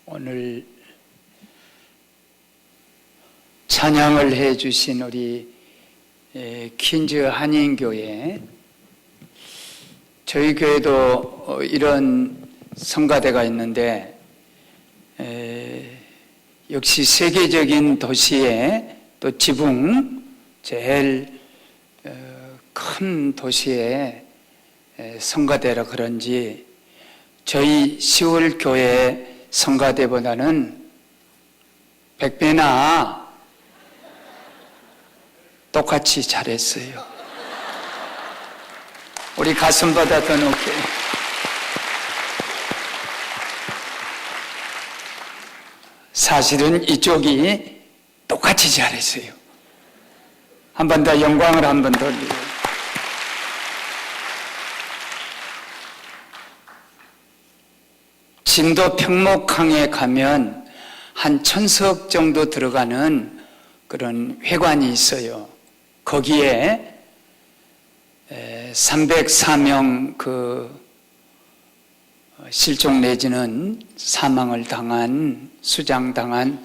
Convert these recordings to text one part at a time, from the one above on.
오늘 찬양을 해 주신 우리 퀸즈 한인교회, 저희 교회도 이런 성가대가 있는데 역시 세계적인 도시에 또 지붕 제일 큰 도시의 성가대라 그런지 저희 시월교회 성가대보다는 100배나 똑같이 잘했어요. 우리 가슴보다 더 높게. 사실은 이쪽이 똑같이 잘했어요. 한 번 더 영광을 한 번 돌리고. 진도 평목항에 가면 한 1000석 정도 들어가는 그런 회관이 있어요. 거기에 304명 실종 내지는 사망을 당한, 수장당한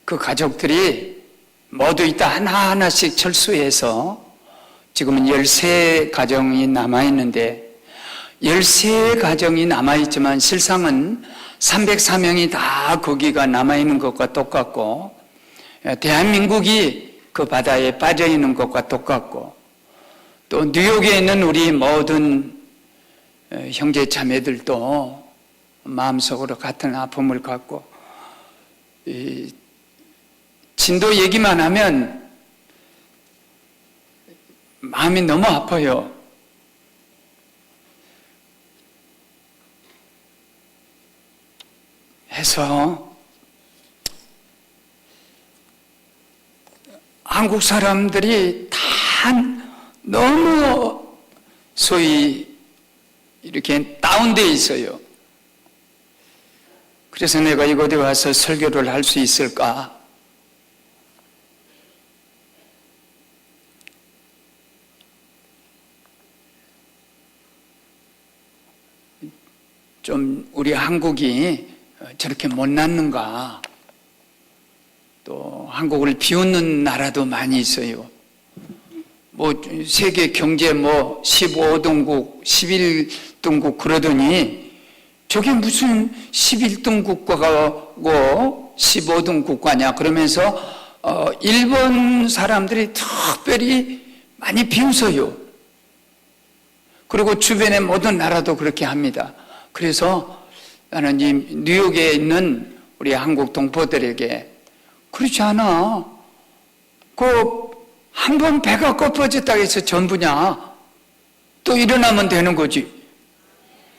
그 가족들이 모두 이따 하나하나씩 철수해서 지금은 13가정이 남아있는데 13가정이 남아있지만 실상은 304명이 다 거기가 남아있는 것과 똑같고 대한민국이 그 바다에 빠져있는 것과 똑같고 또 뉴욕에 있는 우리 모든 형제 자매들도 마음속으로 같은 아픔을 갖고 진도 얘기만 하면 마음이 너무 아파요. 해서 한국 사람들이 다 너무 소위 이렇게 다운되어 있어요. 그래서 내가 이곳에 와서 설교를 할 수 있을까? 좀 우리 한국이 저렇게 못났는가? 또 한국을 비웃는 나라도 많이 있어요. 세계 경제 15등국, 11등국 그러더니 저게 무슨 11등 국가고 15등 국가냐 그러면서 일본 사람들이 특별히 많이 비웃어요. 그리고 주변의 모든 나라도 그렇게 합니다. 그래서 나는 이 뉴욕에 있는 우리 한국 동포들에게 그렇지 않아. 한 번 배가 꺼퍼졌다고 해서 전부냐. 또 일어나면 되는 거지.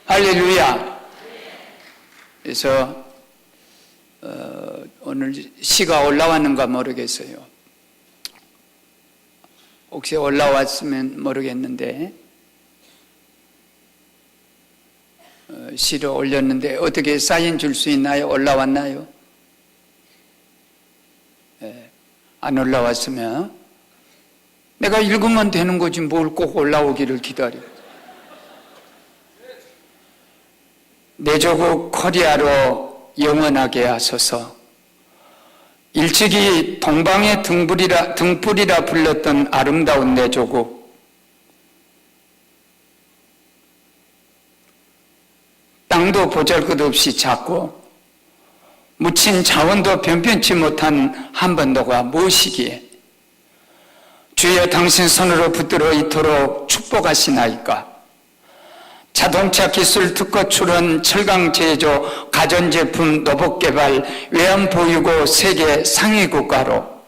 할렐루야. 그래서 오늘 시가 올라왔는가 모르겠어요. 혹시 올라왔으면 모르겠는데 시를 올렸는데 어떻게 사인 줄 수 있나요? 올라왔나요? 안 올라왔으면 내가 읽으면 되는 거지 뭘 꼭 올라오기를 기다려. 내 조국 코리아로 영원하게 하소서. 일찍이 동방의 등불이라 불렀던 아름다운 내 조국, 땅도 보잘것없이 작고 묻힌 자원도 변변치 못한 한반도가 무엇이기에 주여 당신 손으로 붙들어 이토록 축복하시나이까. 자동차 기술 특허 출원, 철강 제조, 가전제품, 로봇개발, 외환보유고 세계 상위 국가로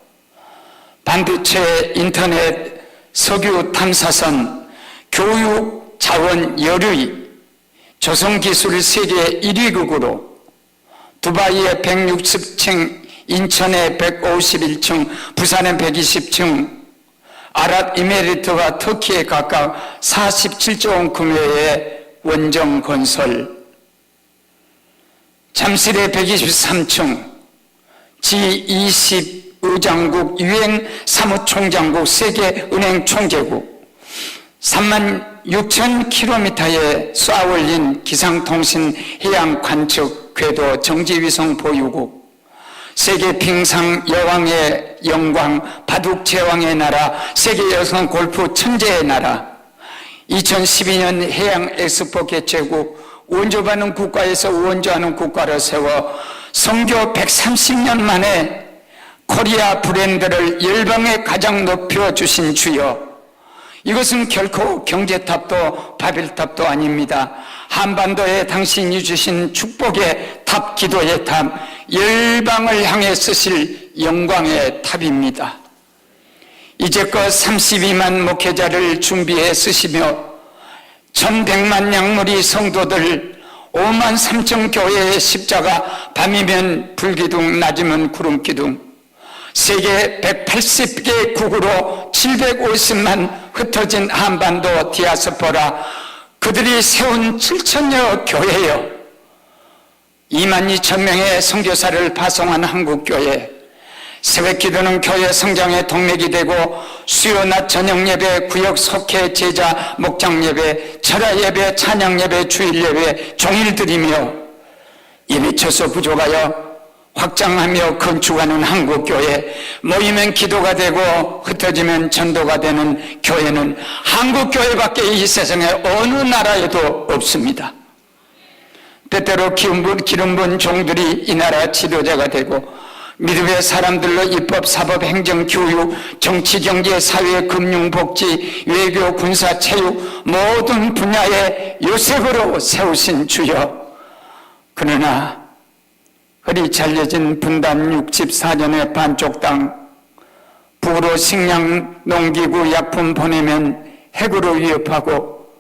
반도체, 인터넷, 석유 탐사선, 교육 자원 열의, 조선기술 세계 1위국으로 두바이에 160층, 인천에 151층, 부산에 120층, 아랍에미리트와 터키에 각각 47조 원 규모의 원정 건설, 잠실에 123층, G20 의장국, 유엔 사무총장국, 세계은행 총재국, 36,000km에 쏘아올린 기상통신 해양 관측 궤도 정지위성 보유국, 세계 빙상 여왕의 영광 바둑 제왕의 나라, 세계 여성 골프 천재의 나라, 2012년 해양 엑스포 개최국, 원조받는 국가에서 원조하는 국가로 세워 선교 130년 만에 코리아 브랜드를 열방에 가장 높여주신 주여, 이것은 결코 경제탑도 바벨탑도 아닙니다. 한반도에 당신이 주신 축복의 탑, 기도의 탑, 열방을 향해 쓰실 영광의 탑입니다. 이제껏 32만 목회자를 준비해 쓰시며 1100만 양무리 성도들, 5만 3천 교회의 십자가, 밤이면 불기둥, 낮이면 구름기둥, 세계 180개 국으로 750만 흩어진 한반도 디아스포라, 그들이 세운 7천여 교회여, 2만 2천 명의 선교사를 파송한 한국교회, 새벽기도는 교회 성장의 동력이 되고 수요 낮 저녁 예배, 구역 속회 제자 목장 예배, 철야 예배, 찬양 예배, 주일 예배 종일 드리며 예배 처소 부족하여 확장하며 건축하는 한국교회, 모이면 기도가 되고 흩어지면 전도가 되는 교회는 한국교회밖에 이 세상에 어느 나라에도 없습니다. 때때로 기름 부은 종들이 이 나라 지도자가 되고 믿음의 사람들로 입법, 사법, 행정, 교육, 정치, 경제, 사회, 금융, 복지, 외교, 군사, 체육 모든 분야의 요셉으로 세우신 주여, 그러나 허리 잘려진 분단 64년의 반쪽 땅, 북으로 식량, 농기구, 약품 보내면 핵으로 위협하고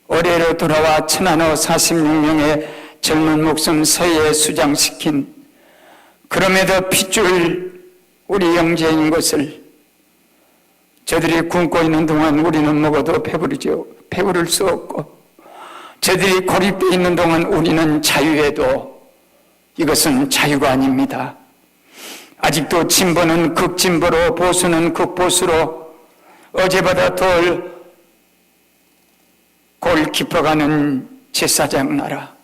어뢰로 돌아와 천안호 46명의 젊은 목숨 서해에 수장시킨, 그럼에도 핏줄 우리 형제인 것을 저들이 굶고 있는 동안 우리는 먹어도 배부를 수 없고, 저들이 고립되어 있는 동안 우리는 자유해도 이것은 자유가 아닙니다. 아직도 진보는 극진보로, 보수는 극보수로 어제보다 골 깊어가는 제사장 나라,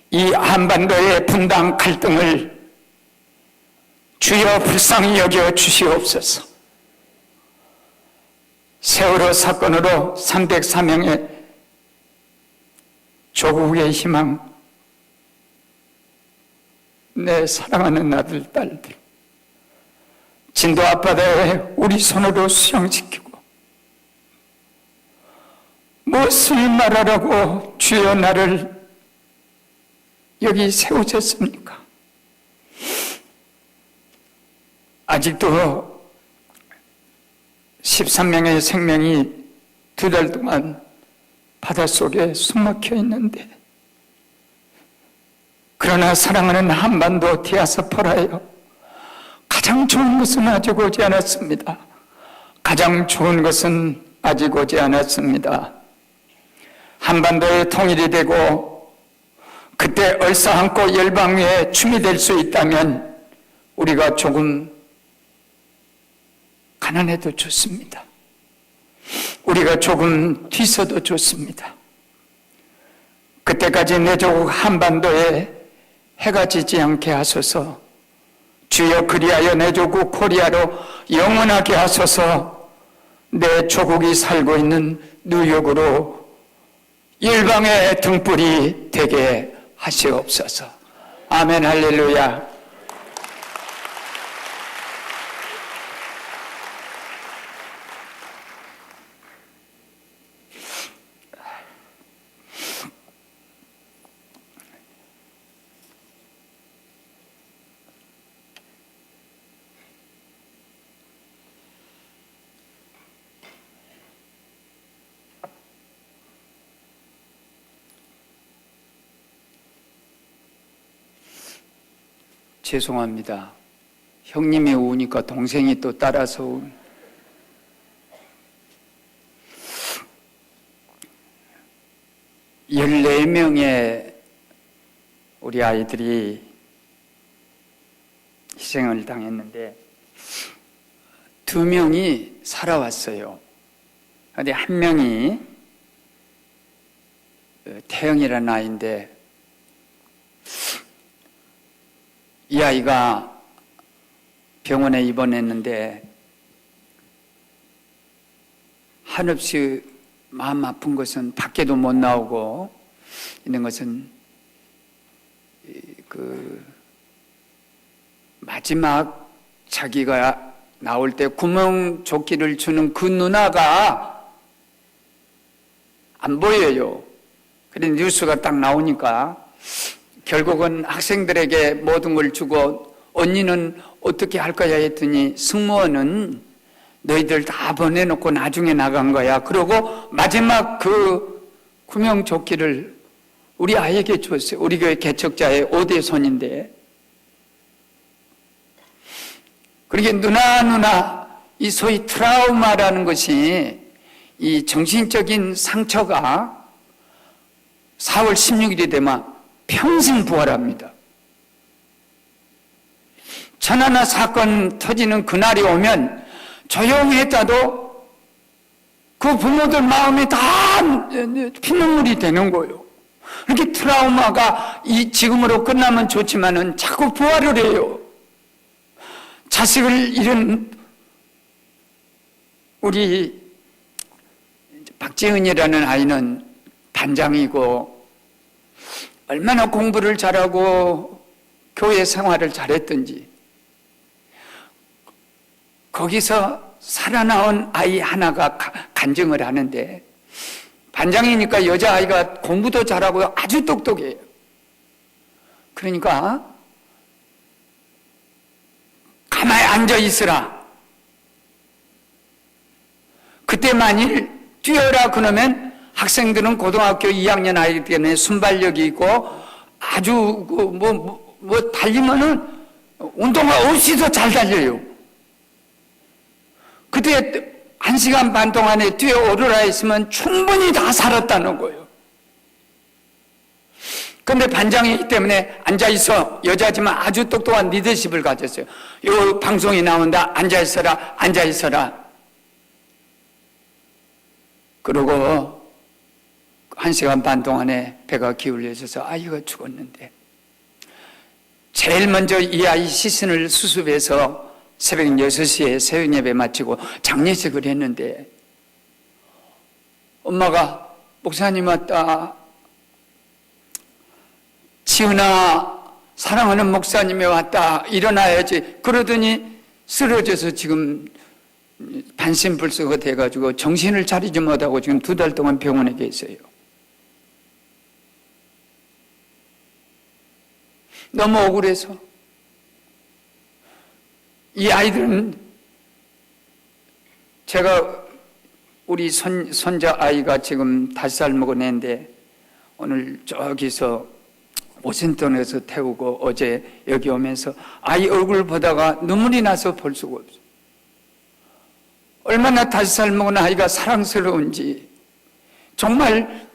이 한반도의 분당 갈등을 주여 불쌍히 여겨 주시옵소서. 세월호 사건으로 304명의 조국의 희망, 내 사랑하는 아들, 딸들 진도 앞바다에 우리 손으로 수양시키고 무엇을 말하라고 주여 나를 여기 세우셨습니까? 아직도 13명의 생명이 2달 동안 바닷속에 숨막혀 있는데, 그러나 사랑하는 한반도 디아스포라여, 가장 좋은 것은 아직 오지 않았습니다. 가장 좋은 것은 아직 오지 않았습니다. 한반도의 통일이 되고 그때 얼싸안고 열방 위에 춤이 될 수 있다면 우리가 조금 가난해도 좋습니다. 우리가 조금 뒤서도 좋습니다. 그때까지 내 조국 한반도에 해가 지지 않게 하소서. 주여, 그리하여 내 조국 코리아로 영원하게 하소서. 내 조국이 살고 있는 뉴욕으로 일방의 등불이 되게 하시옵소서. 아멘, 할렐루야. 죄송합니다. 형님이 우니까 동생이 또 따라서 운. (14명의) 우리 아이들이 희생을 당했는데 2명이 살아왔어요. 그런데 1명이 태영이라는 아이인데 이 아이가 병원에 입원했는데 한없이 마음 아픈 것은 밖에도 못 나오고 있는 것은 그 마지막 자기가 나올 때 구명조끼를 주는 그 누나가 안 보여요. 그래 뉴스가 딱 나오니까 결국은 학생들에게 모든 걸 주고 언니는 어떻게 할 거야 했더니 승무원은 너희들 다 보내놓고 나중에 나간 거야. 그러고 마지막 그 구명조끼를 우리 아이에게 줬어요. 우리 교회 개척자의 5대 손인데. 그러게 누나 이 소위 트라우마라는 것이 이 정신적인 상처가 4월 16일이 되면 평생 부활합니다. 천하나 사건 터지는 그날이 오면 조용히 했다도 그 부모들 마음이 다 피눈물이 되는 거예요. 이렇게 트라우마가 지금으로 끝나면 좋지만은 자꾸 부활을 해요. 자식을 잃은 우리 박재은이라는 아이는 반장이고 얼마나 공부를 잘하고 교회 생활을 잘했던지 거기서 살아나온 아이 하나가 간증을 하는데 반장이니까 여자아이가 공부도 잘하고 아주 똑똑해요. 그러니까 가만히 앉아 있으라. 그때 만일 뛰어라 그러면 학생들은 고등학교 2학년 아이기 때문에 순발력이 있고 아주 뭐 달리면은 운동화 없이도 잘 달려요. 그때 1시간 반 동안에 뛰어오르라 했으면 충분히 다 살았다는 거예요. 그런데 반장이기 때문에 앉아있어. 여자지만 아주 똑똑한 리더십을 가졌어요. 요 방송이 나온다. 앉아있어라. 앉아있어라. 그러고 1시간 반 동안에 배가 기울여져서 아이가 죽었는데 제일 먼저 이 아이 시신을 수습해서 새벽 6시에 새벽예배 마치고 장례식을 했는데 엄마가 목사님 왔다. 지은아 사랑하는 목사님이 왔다. 일어나야지. 그러더니 쓰러져서 지금 반신불수가 돼가지고 정신을 차리지 못하고 지금 2달 동안 병원에 계세요. 너무 억울해서 이 아이들은 제가 우리 손자 아이가 지금 5살 먹은 애인데 오늘 저기서 워싱턴에서 태우고 어제 여기 오면서 아이 얼굴 보다가 눈물이 나서 볼 수가 없어요. 얼마나 5살 먹은 아이가 사랑스러운지 정말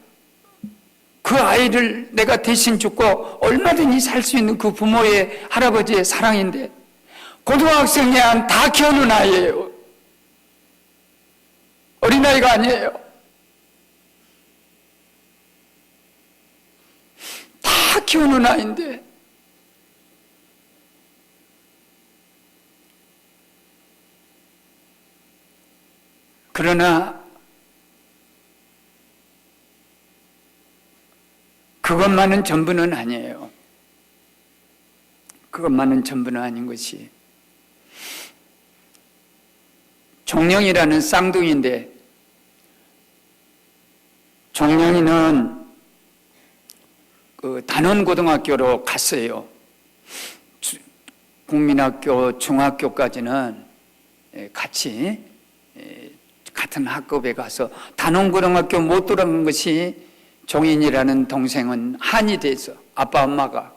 그 아이를 내가 대신 죽고 얼마든지 살 수 있는 그 부모의 할아버지의 사랑인데 고등학생이 한 다 키우는 아이예요. 어린아이가 아니에요. 다 키우는 아이인데 그러나 그것만은 전부는 아니에요. 그것만은 전부는 아닌 것이 종영이라는 쌍둥이인데 종영이는 그 단원고등학교로 갔어요. 국민학교, 중학교까지는 같이 같은 학급에 가서 단원고등학교 못 들어간 것이 종인이라는 동생은 한이 돼서 아빠 엄마가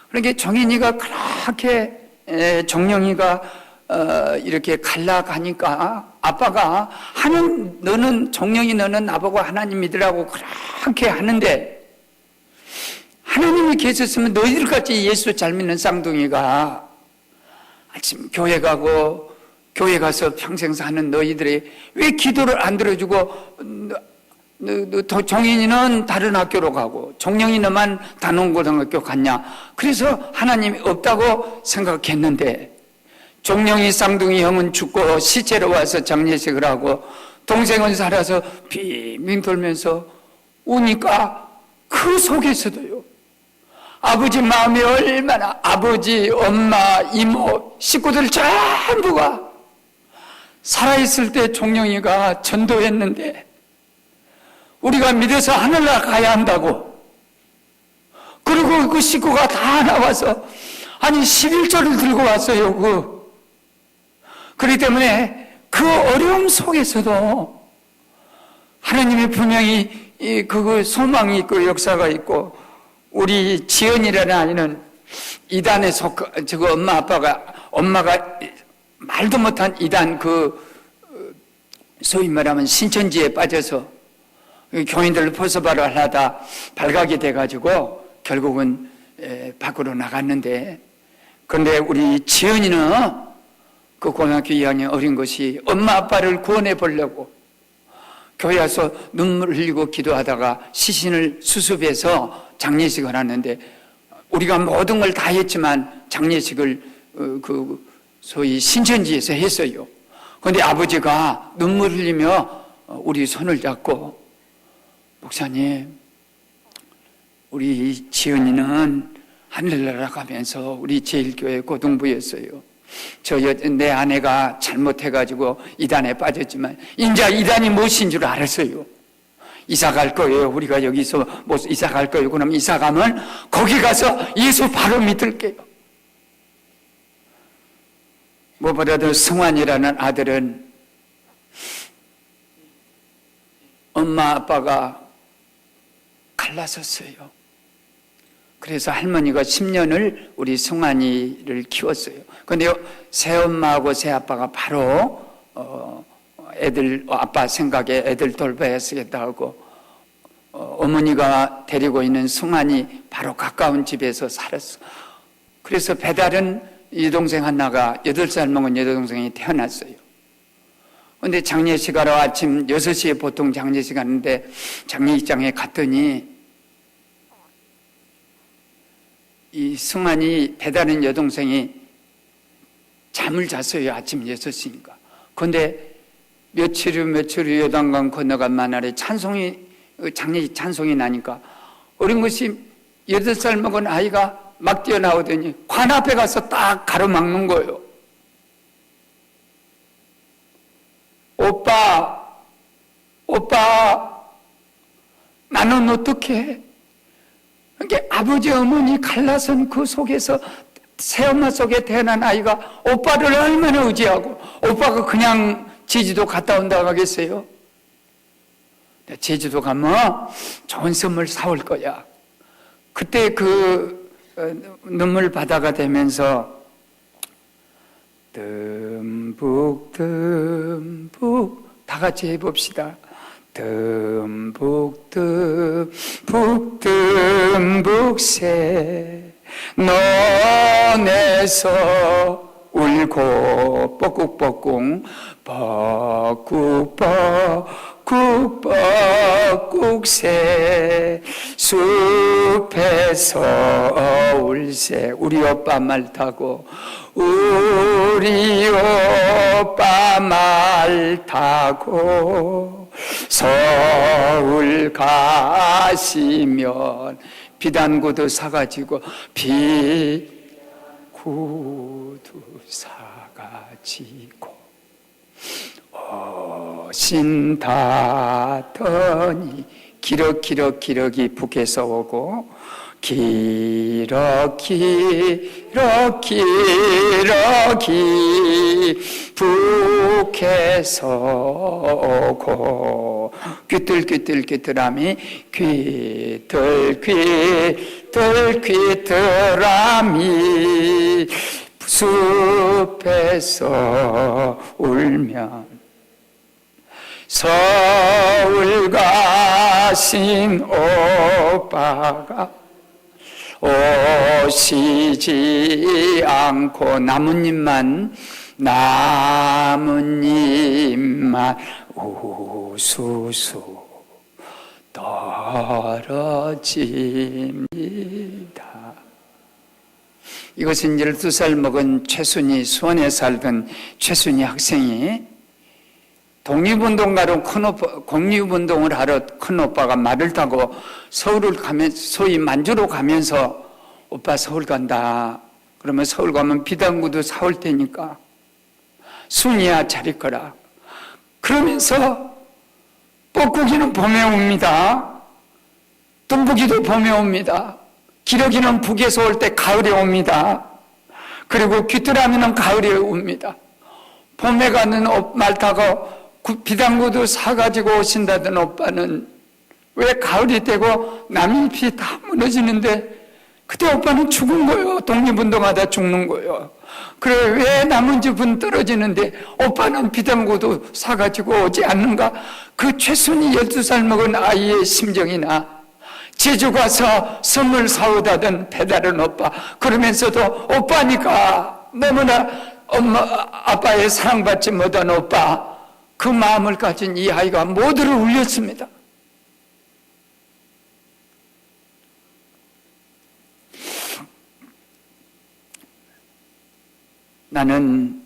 그러니까 종인이가 그렇게 종영이가 이렇게 갈라가니까 아빠가 너는 종영이 너는 나보고 하나님 믿으라고 그렇게 하는데 하나님이 계셨으면 너희들같이 예수 잘 믿는 쌍둥이가 아침 교회 가고 교회 가서 평생 사는 너희들이 왜 기도를 안 들어주고 종인이는 다른 학교로 가고 종영이는만 단원고등학교 갔냐? 그래서 하나님이 없다고 생각했는데 종영이 쌍둥이 형은 죽고 시체로 와서 장례식을 하고 동생은 살아서 빙빙 돌면서 우니까 그 속에서도요, 아버지 마음이 얼마나, 아버지, 엄마, 이모, 식구들 전부가 살아있을 때 종영이가 전도했는데 우리가 믿어서 하늘나라 가야 한다고, 그리고 그 식구가 다 나와서 아니 11조를 들고 왔어요. 그렇기 때문에 그 어려움 속에서도 하나님이 분명히 그 소망이 있고 역사가 있고, 우리 지연이라는 아이는 이단에 저거 엄마가 말도 못한 이단 소위 말하면 신천지에 빠져서 교인들을 포섭하러 하다 발각이 돼가지고 결국은 밖으로 나갔는데, 그런데 우리 지연이는 그 고등학교 2학년 어린 것이 엄마 아빠를 구원해 보려고 교회 와서 눈물 흘리고 기도하다가 시신을 수습해서 장례식을 하는데, 우리가 모든 걸 다 했지만 장례식을 소위 신천지에서 했어요. 그런데 아버지가 눈물 흘리며 우리 손을 잡고, 목사님, 우리 지은이는 하늘나라 가면서 우리 제일교회 고등부였어요. 내 아내가 잘못해가지고 이단에 빠졌지만 이제 이단이 무엇인 줄 알았어요. 이사 갈 거예요. 우리가 여기서 이사 갈 거예요. 그럼 이사 가면 거기 가서 예수 바로 믿을게요. 무엇보다도 성환이라는 아들은 엄마 아빠가 갈라섰어요. 그래서 할머니가 10년을 우리 성환이를 키웠어요. 그런데 새엄마하고 새아빠가 바로 아빠 생각에 애들 돌봐야 쓰겠다 하고, 어머니가 데리고 있는 성환이 바로 가까운 집에서 살았어. 그래서 배달은 여동생 하나가 8살 먹은 여동생이 태어났어요. 그런데 장례식 하러 아침 6시에 보통 장례식 하는데 장례식장에 갔더니 이 승환이 배다른 여동생이 잠을 잤어요. 아침 6시니까. 그런데 며칠 후 요단강 건너간 만날에 장례식 찬송이 나니까 어린 것이 8살 먹은 아이가 막 뛰어나오더니 관 앞에 가서 딱 가로막는 거예요. 오빠, 나는 어떻게? 그러니까 아버지, 어머니 갈라선 그 속에서 새엄마 속에 태어난 아이가 오빠를 얼마나 의지하고, 오빠가 그냥 제주도 갔다 온다고 하겠어요? 제주도 가면 좋은 선물 사올 거야. 그때 눈물 바다가 되면서 듬북 다 같이 해봅시다. 듬북 새 논에서 울고 뻐꾹뻐꾹 새 숲에서 울새, 우리 오빠 말 타고 우리 오빠 말 타고 서울 가시면 비단구두 사가지고 비구두 사가지고 오신다더니 기러기 북에서 오고 기러기 북에서 오고 귀뜰귀뜰함이 귀뜰함이 숲에서 울면 서울 가신 오빠가 오시지 않고 나뭇잎만 우수수 떨어집니다. 이것은 12살 먹은 최순희, 수원에 살던 최순희 학생이 독립운동가로 독립운동을 하러 큰오빠가 말을 타고 서울을 가면서, 소위 만주로 가면서 오빠 서울 간다. 그러면 서울 가면 비단구도 사올 테니까 순이야 잘 있거라. 그러면서 뻐꾸기는 봄에 옵니다. tumbu기도 봄에 옵니다. 기러기는 북에서 올 때 가을에 옵니다. 그리고 귀뚜라미는 가을에 옵니다. 봄에 가는 말 타고 비단구도 사가지고 오신다던 오빠는 왜 가을이 되고 나뭇잎이 다 무너지는데 그때 오빠는 죽은 거예요. 독립운동하다 죽는 거예요. 그래 왜 나뭇잎은 떨어지는데 오빠는 비단구도 사가지고 오지 않는가? 그 최순이 12살 먹은 아이의 심정이나 제주 가서 선물 사오다던 배다른 오빠, 그러면서도 오빠니까 너무나 엄마 아빠의 사랑받지 못한 오빠, 그 마음을 가진 이 아이가 모두를 울렸습니다. 나는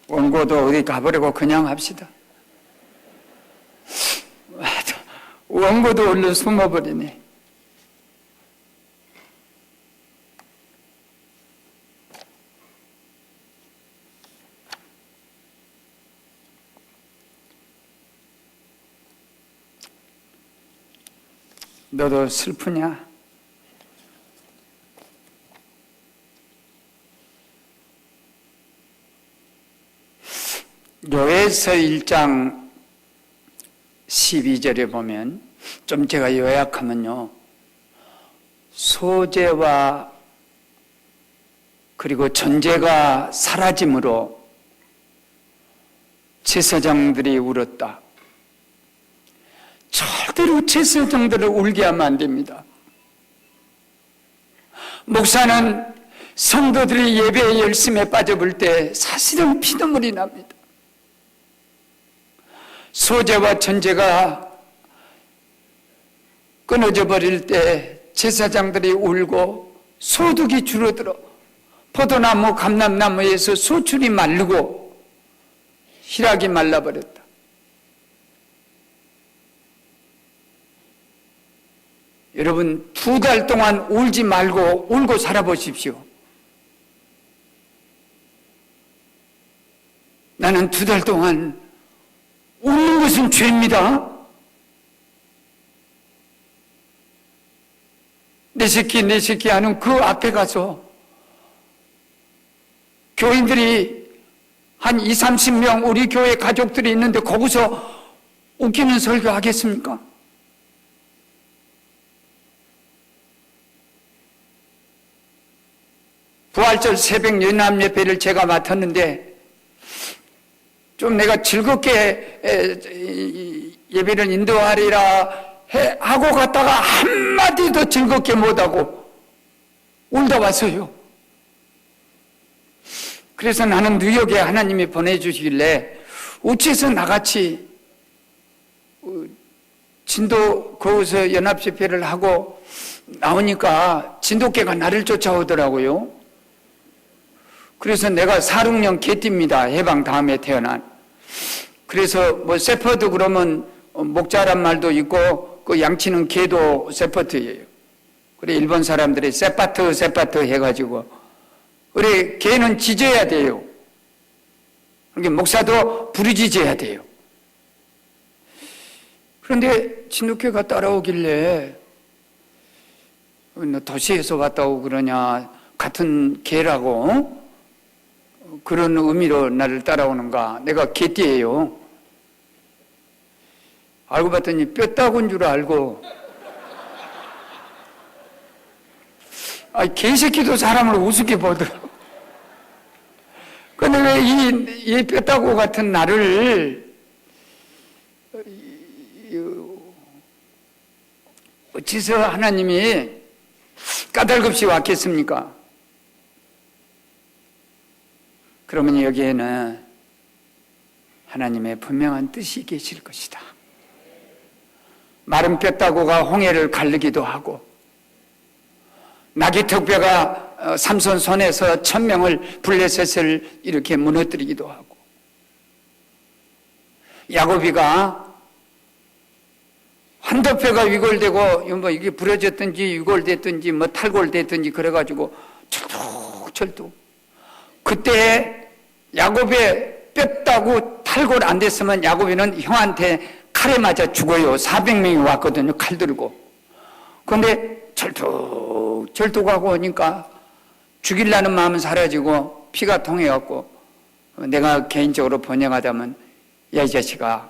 원고도 어디 가버리고 그냥 합시다. 원고도 얼른 숨어버리네. 너도 슬프냐? 요에서 1장 12절에 보면 좀 제가 요약하면요, 소재와 그리고 전제가 사라짐으로 제사장들이 울었다. 절대로 제사장들을 울게 하면 안 됩니다. 목사는 성도들이 예배의 열심에 빠져볼 때 사실은 피눈물이 납니다. 소재와 전제가 끊어져 버릴 때 제사장들이 울고 소득이 줄어들어 포도나무, 감람나무에서 소출이 마르고 희락이 말라버렸다. 여러분 2달 동안 울지 말고 울고 살아보십시오. 나는 2달 동안 웃는 것은 죄입니다. 내 새끼 하는 그 앞에 가서 교인들이 한 20-30명 우리 교회 가족들이 있는데 거기서 웃기는 설교 하겠습니까? 부활절 새벽 연합 예배를 제가 맡았는데 좀 내가 즐겁게 예배를 인도하리라 하고 갔다가 한마디도 즐겁게 못하고 울다 왔어요. 그래서 나는 뉴욕에 하나님이 보내주시길래 우체에서 나같이 진도 거기서 연합집회를 하고 나오니까 진돗개가 나를 쫓아오더라고요. 그래서 내가 4-6년 개띠입니다. 해방 다음에 태어난. 그래서 뭐 세퍼드 그러면 목자란 말도 있고 그 양치는 개도 세퍼트예요. 그래 일본 사람들이 세파트 해가지고 그래 개는 짖어야 돼요. 그러니까 목사도 부르짖어야 돼요. 그런데 진돗개가 따라오길래 너 도시에서 왔다 오고 그러냐, 같은 개라고 그런 의미로 나를 따라오는가. 내가 개띠예요. 알고 봤더니 뼈다구인 줄 알고, 개새끼도 사람을 우습게 보더라고. 근데 왜 이 뼈다구 같은 나를 어째서 하나님이 까닭없이 왔겠습니까? 그러면 여기에는 하나님의 분명한 뜻이 계실 것이다. 마른 뼈다구가 홍해를 가르기도 하고, 나귀턱뼈가 삼손 손에서 1000명을 블레셋을 이렇게 무너뜨리기도 하고, 야곱이가 환도뼈가 위골되고 뭐 이게 부러졌든지 위골됐든지 뭐 탈골됐든지 그래가지고 철뚝철뚝, 그때 야곱의 뼈다구 탈골 안 됐으면 야곱이는 형한테 칼에 맞아 죽어요. 400명이 왔거든요, 칼 들고. 그런데 절뚝하고 오니까 죽이려는 마음은 사라지고 피가 통해갖고, 내가 개인적으로 번역하자면, 야 이 자식아,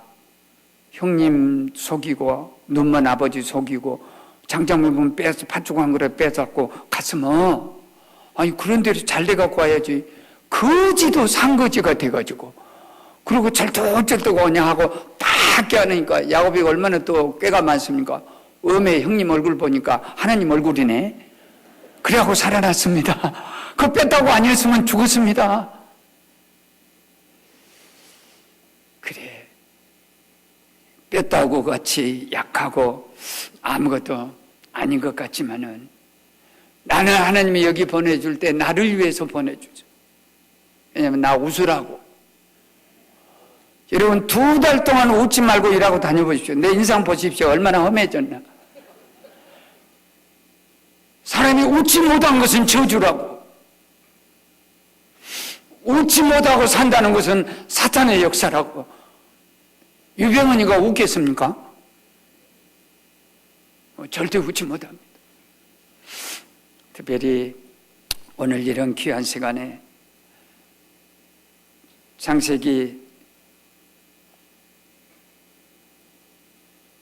형님 속이고 눈먼 아버지 속이고 장작물분 빼서 팥죽 한 그릇 뺏었고 갔으면, 아니 그런 대로 잘 돼갖고 와야지. 거지도 상거지가 돼가지고, 그리고 절뚝절뚝 오냐 하고 딱 깨어나니까 야곱이 얼마나 또 꾀가 많습니까? 음에 형님 얼굴 보니까 하나님 얼굴이네. 그래갖고 살아났습니다. 그 뺐다고 아니었으면 죽었습니다. 그래, 뺐다고 같이 약하고 아무것도 아닌 것 같지만은, 나는 하나님이 여기 보내줄 때 나를 위해서 보내주죠. 왜냐면 나 웃으라고. 여러분 2달 동안 웃지 말고 일하고 다녀보십시오. 내 인상 보십시오. 얼마나 험해졌나. 사람이 웃지 못한 것은 저주라고. 웃지 못하고 산다는 것은 사탄의 역사라고. 유병헌이가 웃겠습니까? 절대 웃지 못합니다. 특별히 오늘 이런 귀한 시간에 창세기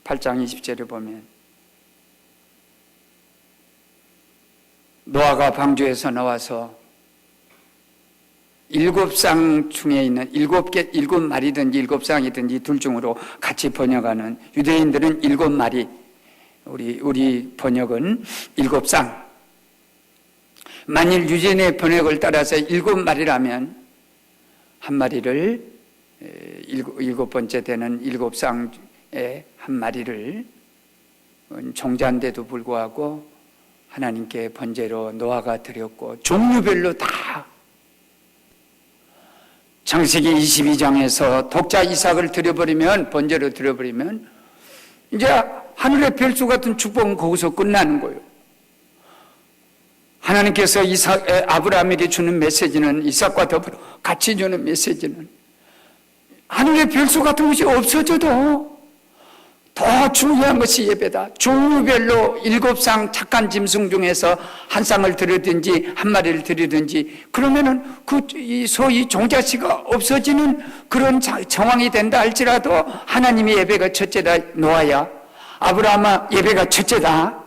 8장 20절에 보면, 노아가 방주에서 나와서 7쌍 중에 있는 7마리든지 7쌍이든지 둘 중으로 같이 번역하는, 유대인들은 7마리, 우리 번역은 7쌍. 만일 유전의 번역을 따라서 7마리라면 한 마리를, 7번째 되는 7쌍의 한 마리를 종자인데도 불구하고 하나님께 번제로 노아가 드렸고, 종류별로 다. 창세기 22장에서 독자 이삭을 드려버리면, 번제로 드려버리면 이제 하늘의 별수 같은 축복은 거기서 끝나는 거예요. 하나님께서 아브라함에게 주는 메시지는, 이삭과 더불어 같이 주는 메시지는, 하늘의 별수 같은 것이 없어져도 더 중요한 것이 예배다. 종류별로 7쌍 착한 짐승 중에서 한 쌍을 드리든지 한 마리를 드리든지, 그러면은 소위 종자씨가 없어지는 그런 정황이 된다 할지라도 하나님의 예배가 첫째다. 노아야, 아브라함아, 예배가 첫째다.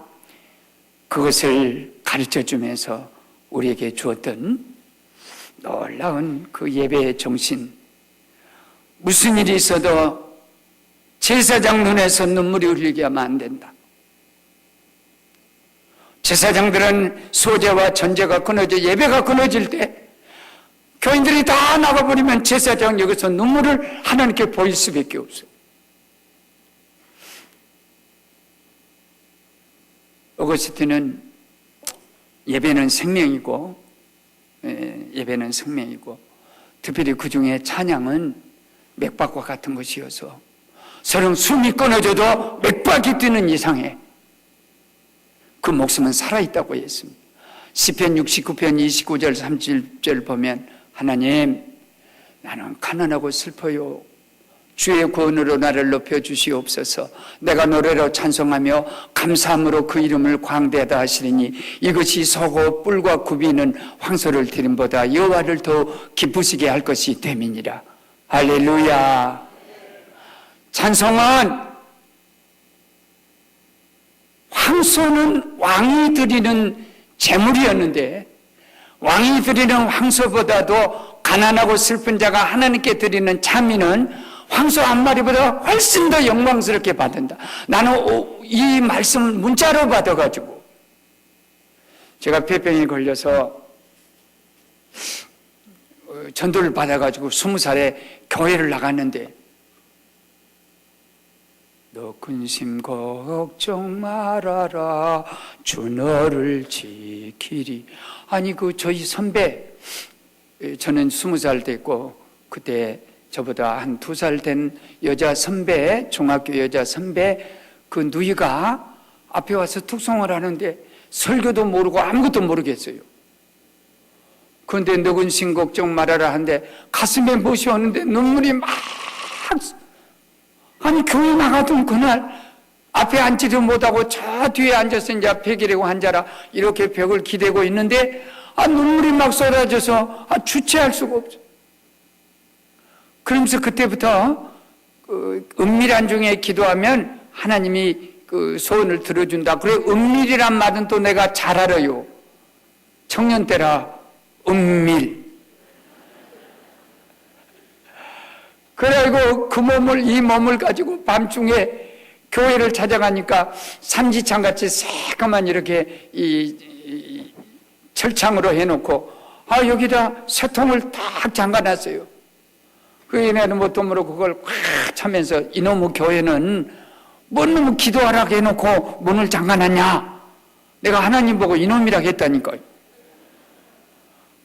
그것을 가르쳐 주면서 우리에게 주었던 놀라운 그 예배의 정신. 무슨 일이 있어도 제사장 눈에서 눈물이 흘리게 하면 안 된다. 제사장들은 소제와 전제가 끊어져, 예배가 끊어질 때 교인들이 다 나가버리면 제사장 여기서 눈물을 하나님께 보일 수밖에 없어요. 어거스틴은 예배는 생명이고, 예배는 생명이고, 특별히 그 중에 찬양은 맥박과 같은 것이어서 서령 숨이 끊어져도 맥박이 뛰는 이상에 그 목숨은 살아있다고 했습니다. 시편 69편 29절 30절 보면, 하나님, 나는 가난하고 슬퍼요. 주의 구원으로 나를 높여주시옵소서. 내가 노래로 찬송하며 감사함으로 그 이름을 광대하다 하시리니 이것이 서고 뿔과 굽이는 황소를 드림보다 여호와를 더 기쁘시게 할 것이 됨이니라. 할렐루야. 찬송은, 황소는 왕이 드리는 제물이었는데, 왕이 드리는 황소보다도 가난하고 슬픈 자가 하나님께 드리는 찬미는 황소 한 마리보다 훨씬 더 영광스럽게 받는다. 나는 이 말씀을 문자로 받아가지고 제가 폐병에 걸려서 전도를 받아가지고 20살에 교회를 나갔는데 너 근심 걱정 말아라 주 너를 지키리. 아니 저희 선배, 저는 20살 됐고 그때 저보다 한 2살 된 여자 선배, 중학교 여자 선배 그 누이가 앞에 와서 특송을 하는데 설교도 모르고 아무것도 모르겠어요. 그런데 너 근심 걱정 말아라 하는데 가슴에 못이 오는데 눈물이 막, 아니 교회 나가던 그날 앞에 앉지도 못하고 저 뒤에 앉아서 이제 벽이라고 앉아라 이렇게 벽을 기대고 있는데 눈물이 막 쏟아져서 주체할 수가 없어. 그러면서 그때부터 은밀한 중에 기도하면 하나님이 그 소원을 들어준다. 그래 은밀이란 말은 또 내가 잘 알아요. 청년 때라 은밀. 그래가지고 이 몸을 가지고 밤중에 교회를 찾아가니까 삼지창같이 새까만 이렇게 이 철창으로 해놓고 여기다 새통을 딱 잠가놨어요. 그 얘네는 뭣도 모르고 그걸 꽉 차면서 이놈의 교회는 뭔 놈의 기도하라고 해놓고 문을 잠가놨냐. 내가 하나님 보고 이놈이라고 했다니까요.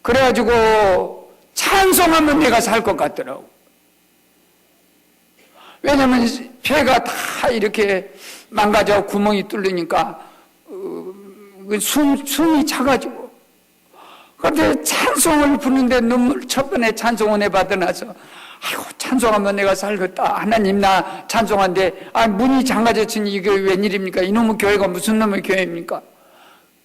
그래가지고 찬송하면 내가 살 것 같더라고. 왜냐면 폐가 다 이렇게 망가져 구멍이 뚫리니까 숨이 차가지고. 그런데 찬송을 부르는데 눈물 첫 번에 찬송원에 받아나서 아이고 찬송하면 내가 살겠다. 하나님 나 찬송한데 문이 잠가졌으니 이게 웬일입니까? 이놈의 교회가 무슨 놈의 교회입니까?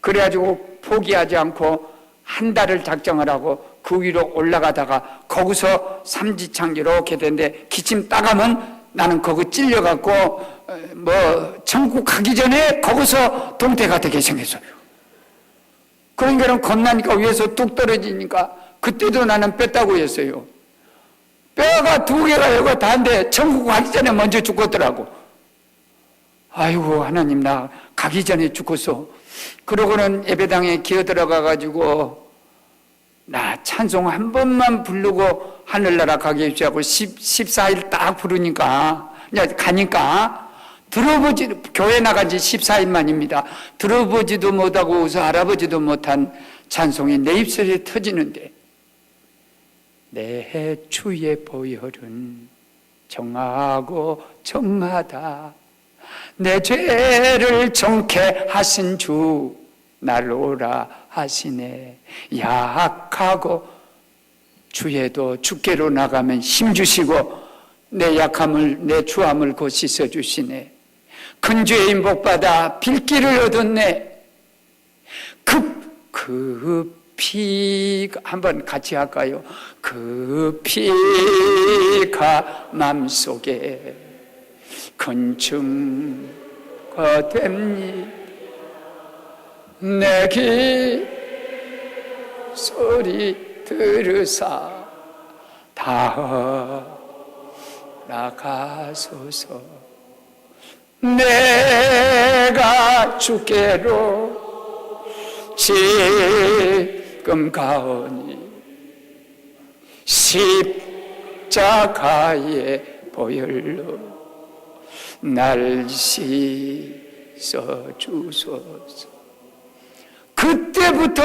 그래가지고 포기하지 않고 한 달을 작정을 하고 그 위로 올라가다가 거기서 삼지창 이렇게 되는데 기침 따가면 나는 거기 찔려갖고 천국 가기 전에 거기서 동태가 되게 생겼어요. 그러니까 겁나니까 위에서 뚝 떨어지니까 그때도 나는 뺐다고 했어요. 뼈가 2개가 여기 다인데 천국 가기 전에 먼저 죽었더라고. 아이고 하나님 나 가기 전에 죽었어. 그러고는 예배당에 기어 들어가가지고 나 찬송 한 번만 부르고 하늘나라 가게 해주자고 14일 딱 부르니까 가니까 교회 나간 지 14일 만입니다. 들어보지도 못하고 웃어 알아보지도 못한 찬송이 내 입술에 터지는데 내 주의 보혈은 정하고 정하다. 내 죄를 정케 하신 주 날 오라 하시네. 약하고 주에도 주께로 나가면 힘주시고 내 약함을 내 추함을 곧 씻어주시네. 큰 죄인 복받아 빌기를 얻었네. 그 피가 한번 같이 할까요? 그 피가 맘속에 큰 증거 됩니. 내 귀 소리 들으사 다 나가소서. 내가 주께로 지금 가오니 십자가의 보혈로 날 씻어주소서. 그때부터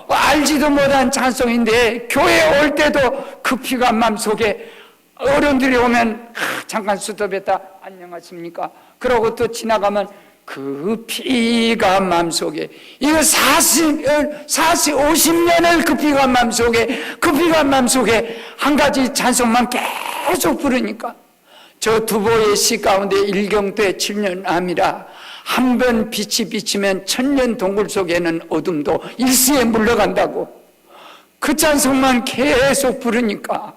알지도 못한 찬송인데 교회에 올 때도 그 피가 맘속에 어른들이 오면 잠깐 수도했다 안녕하십니까 그러고 또 지나가면 그 피가 맘속에 이거 50년을 그 피가 맘속에 한 가지 찬송만 계속 부르니까 저 두보의 시 가운데 일경도의 7년 암이라 한 번 빛이 비치면 천년 동굴 속에는 어둠도 일시에 물러간다고 그 찬송만 계속 부르니까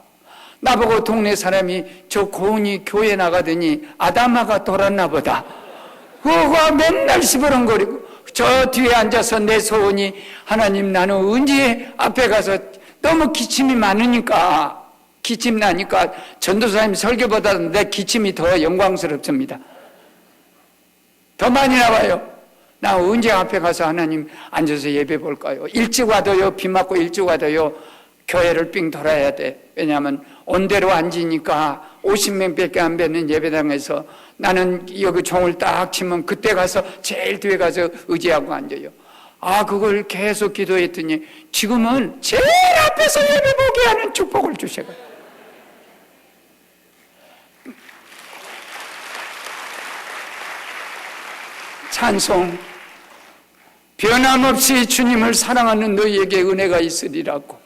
나보고 동네 사람이 저 고은이 교회 나가더니 아담아가 돌았나 보다. 그거 맨날 시부렁거리고 저 뒤에 앉아서 내 소원이 하나님 나는 언제 앞에 가서 너무 기침이 많으니까 기침 나니까 전도사님 설교보다 내 기침이 더 영광스럽습니다. 더 많이 나와요. 나 언제 앞에 가서 하나님 앉아서 예배 볼까요? 일찍 와도요, 비 맞고 일찍 와도요, 교회를 삥 돌아야 돼. 왜냐하면 온대로 앉으니까 50명밖에 안 뵙는 예배당에서 나는 여기 종을 딱 치면 그때 가서 제일 뒤에 가서 의지하고 앉아요. 그걸 계속 기도했더니 지금은 제일 앞에서 예배 보게 하는 축복을 주셔요. 찬송, 변함없이 주님을 사랑하는 너희에게 은혜가 있으리라고.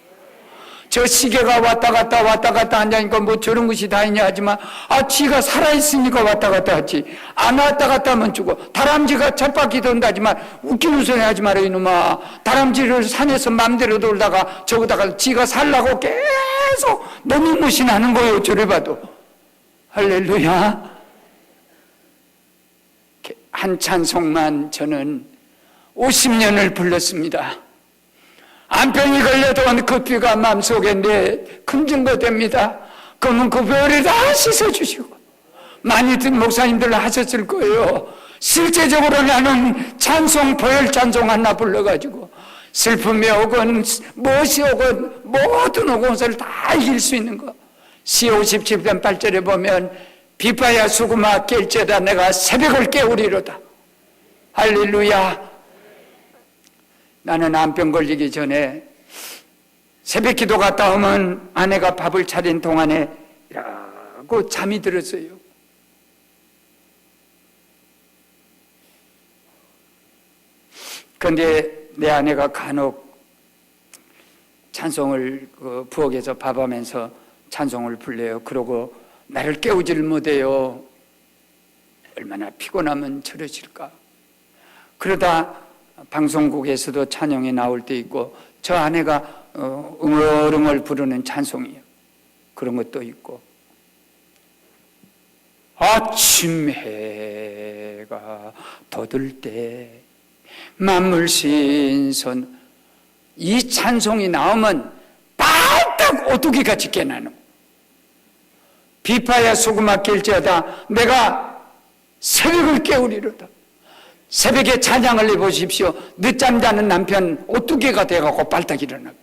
저 시계가 왔다 갔다 한다니까 뭐 저런 것이 다 있냐 하지만 지가 살아있으니까 왔다 갔다 하지. 안 왔다 갔다 하면 죽어. 다람쥐가 쳇바퀴 돈다지만 웃기는 소리 하지 마라 이놈아. 다람쥐를 산에서 맘대로 돌다가 저거다가 지가 살라고 계속 너무 무신하는 거예요. 저를 봐도. 할렐루야. 한 찬송만 저는 50년을 불렀습니다. 암병이 걸려도 그 피가 마음속에 큰 증거 됩니다. 그러면 그 별을 다 씻어주시고, 많이들 목사님들 하셨을 거예요. 실제적으로 나는 찬송, 보혈 찬송 하나 불러가지고 슬픔이 오건 무엇이 오건 모든 오건을 다 이길 수 있는 거. 시 57편 8절에 보면 비파야 수구마 깰지어다 내가 새벽을 깨우리로다. 할렐루야. 나는 암병 걸리기 전에 새벽 기도 갔다 오면 아내가 밥을 차린 동안에 라고 잠이 들었어요. 그런데 내 아내가 간혹 찬송을 부엌에서 밥하면서 찬송을 불러요. 그러고 나를 깨우지를 못해요. 얼마나 피곤하면 저러실까. 그러다 방송국에서도 찬양이 나올 때 있고 저 아내가 응얼응얼 부르는 찬송이에요. 그런 것도 있고 아침 해가 돋을 때 만물 신선 이 찬송이 나오면 빨딱 오뚜기같이 깨나는 비파야 소금아 깰지어다 내가 새벽을 깨우리로다. 새벽에 찬양을 해보십시오. 늦잠 자는 남편 오뚜기가 돼가고 빨딱 일어나고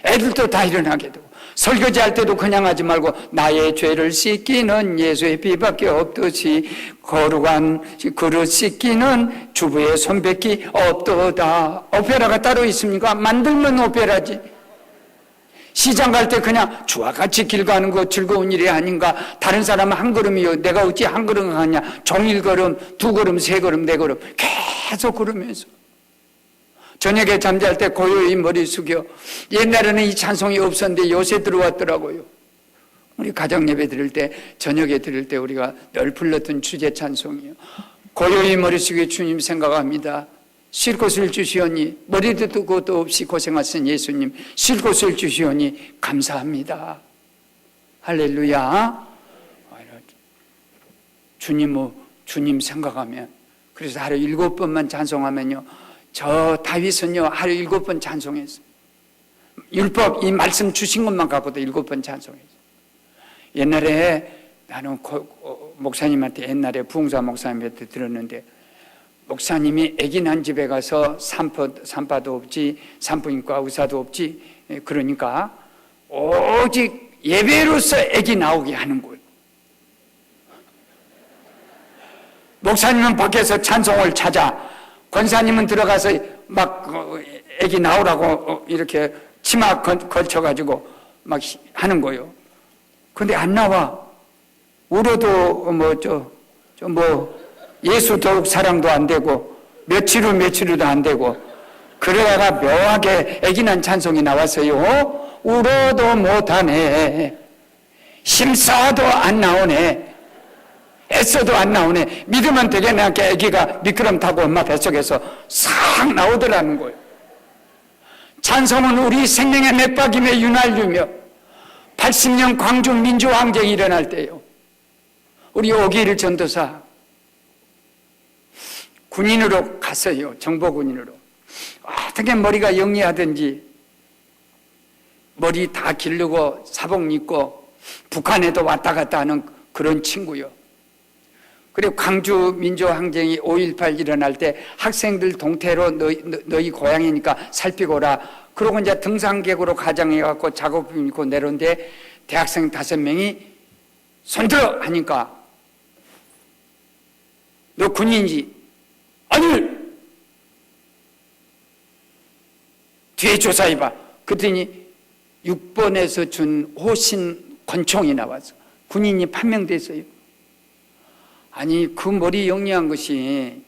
애들도 다 일어나게 되고 설교지 할 때도 그냥 하지 말고 나의 죄를 씻기는 예수의 피밖에 없듯이 거룩한 그릇 씻기는 주부의 손밖에 없도다. 오페라가 따로 있습니까? 만들면 오페라지. 시장 갈 때 그냥 주와 같이 길 가는 거 즐거운 일이 아닌가. 다른 사람은 한 걸음이요 내가 어찌 한 걸음 가냐. 종일 걸음, 두 걸음, 세 걸음, 네 걸음 계속 걸으면서 저녁에 잠잘 때 고요히 머리 숙여. 옛날에는 이 찬송이 없었는데 요새 들어왔더라고요. 우리 가정 예배 드릴 때 저녁에 드릴 때 우리가 늘 불렀던 주제 찬송이에요. 고요히 머리 숙여 주님 생각합니다. 쉴 곳을 주시오니 머리도 것도 없이 고생하신 예수님 쉴 곳을 주시오니 감사합니다. 할렐루야. 주님 생각하면 그래서 하루 7번만 찬송하면요 저 다윗은요 하루 7번 찬송했어요. 율법 이 말씀 주신 것만 갖고도 7번 찬송했어요. 옛날에 나는 목사님한테 옛날에 부흥사 목사님한테 들었는데 목사님이 아기 난 집에 가서 산파도 없지 산부인과 의사도 없지 그러니까 오직 예배로서 아기 나오게 하는 거예요. 목사님은 밖에서 찬송을 찾아 권사님은 들어가서 막 아기 나오라고 이렇게 치마 걸쳐가지고 막 하는 거예요. 근데 안 나와. 울어도 예수 더욱 사랑도 안 되고 며칠 후도 안 되고 그러다가 묘하게 아기 난 찬송이 나왔어요. 울어도 못하네. 힘써도 안 나오네. 애써도 안 나오네. 믿으면 되겠네. 아기가 미끄럼 타고 엄마 뱃속에서 싹 나오더라는 거예요. 찬송은 우리 생명의 맥박임에 윤활유며 80년 광주 민주항쟁이 일어날 때요. 우리 오기일 전도사 군인으로 갔어요. 정보군인으로. 어떻게 머리가 영리하든지 머리 다 기르고 사복 입고 북한에도 왔다 갔다 하는 그런 친구요. 그리고 광주 민주항쟁이 5.18 일어날 때 학생들 동태로 너희 고향이니까 살피고 오라. 그러고 이제 등산객으로 가장해갖고 작업비 입고 내려온데 대학생 5명이 손들어 하니까 너 군인이지? 아니! 뒤에 조사해봐. 그랬더니 6번에서 준 호신 권총이 나와서 군인이 판명됐어요. 아니 그 머리 영리한 것이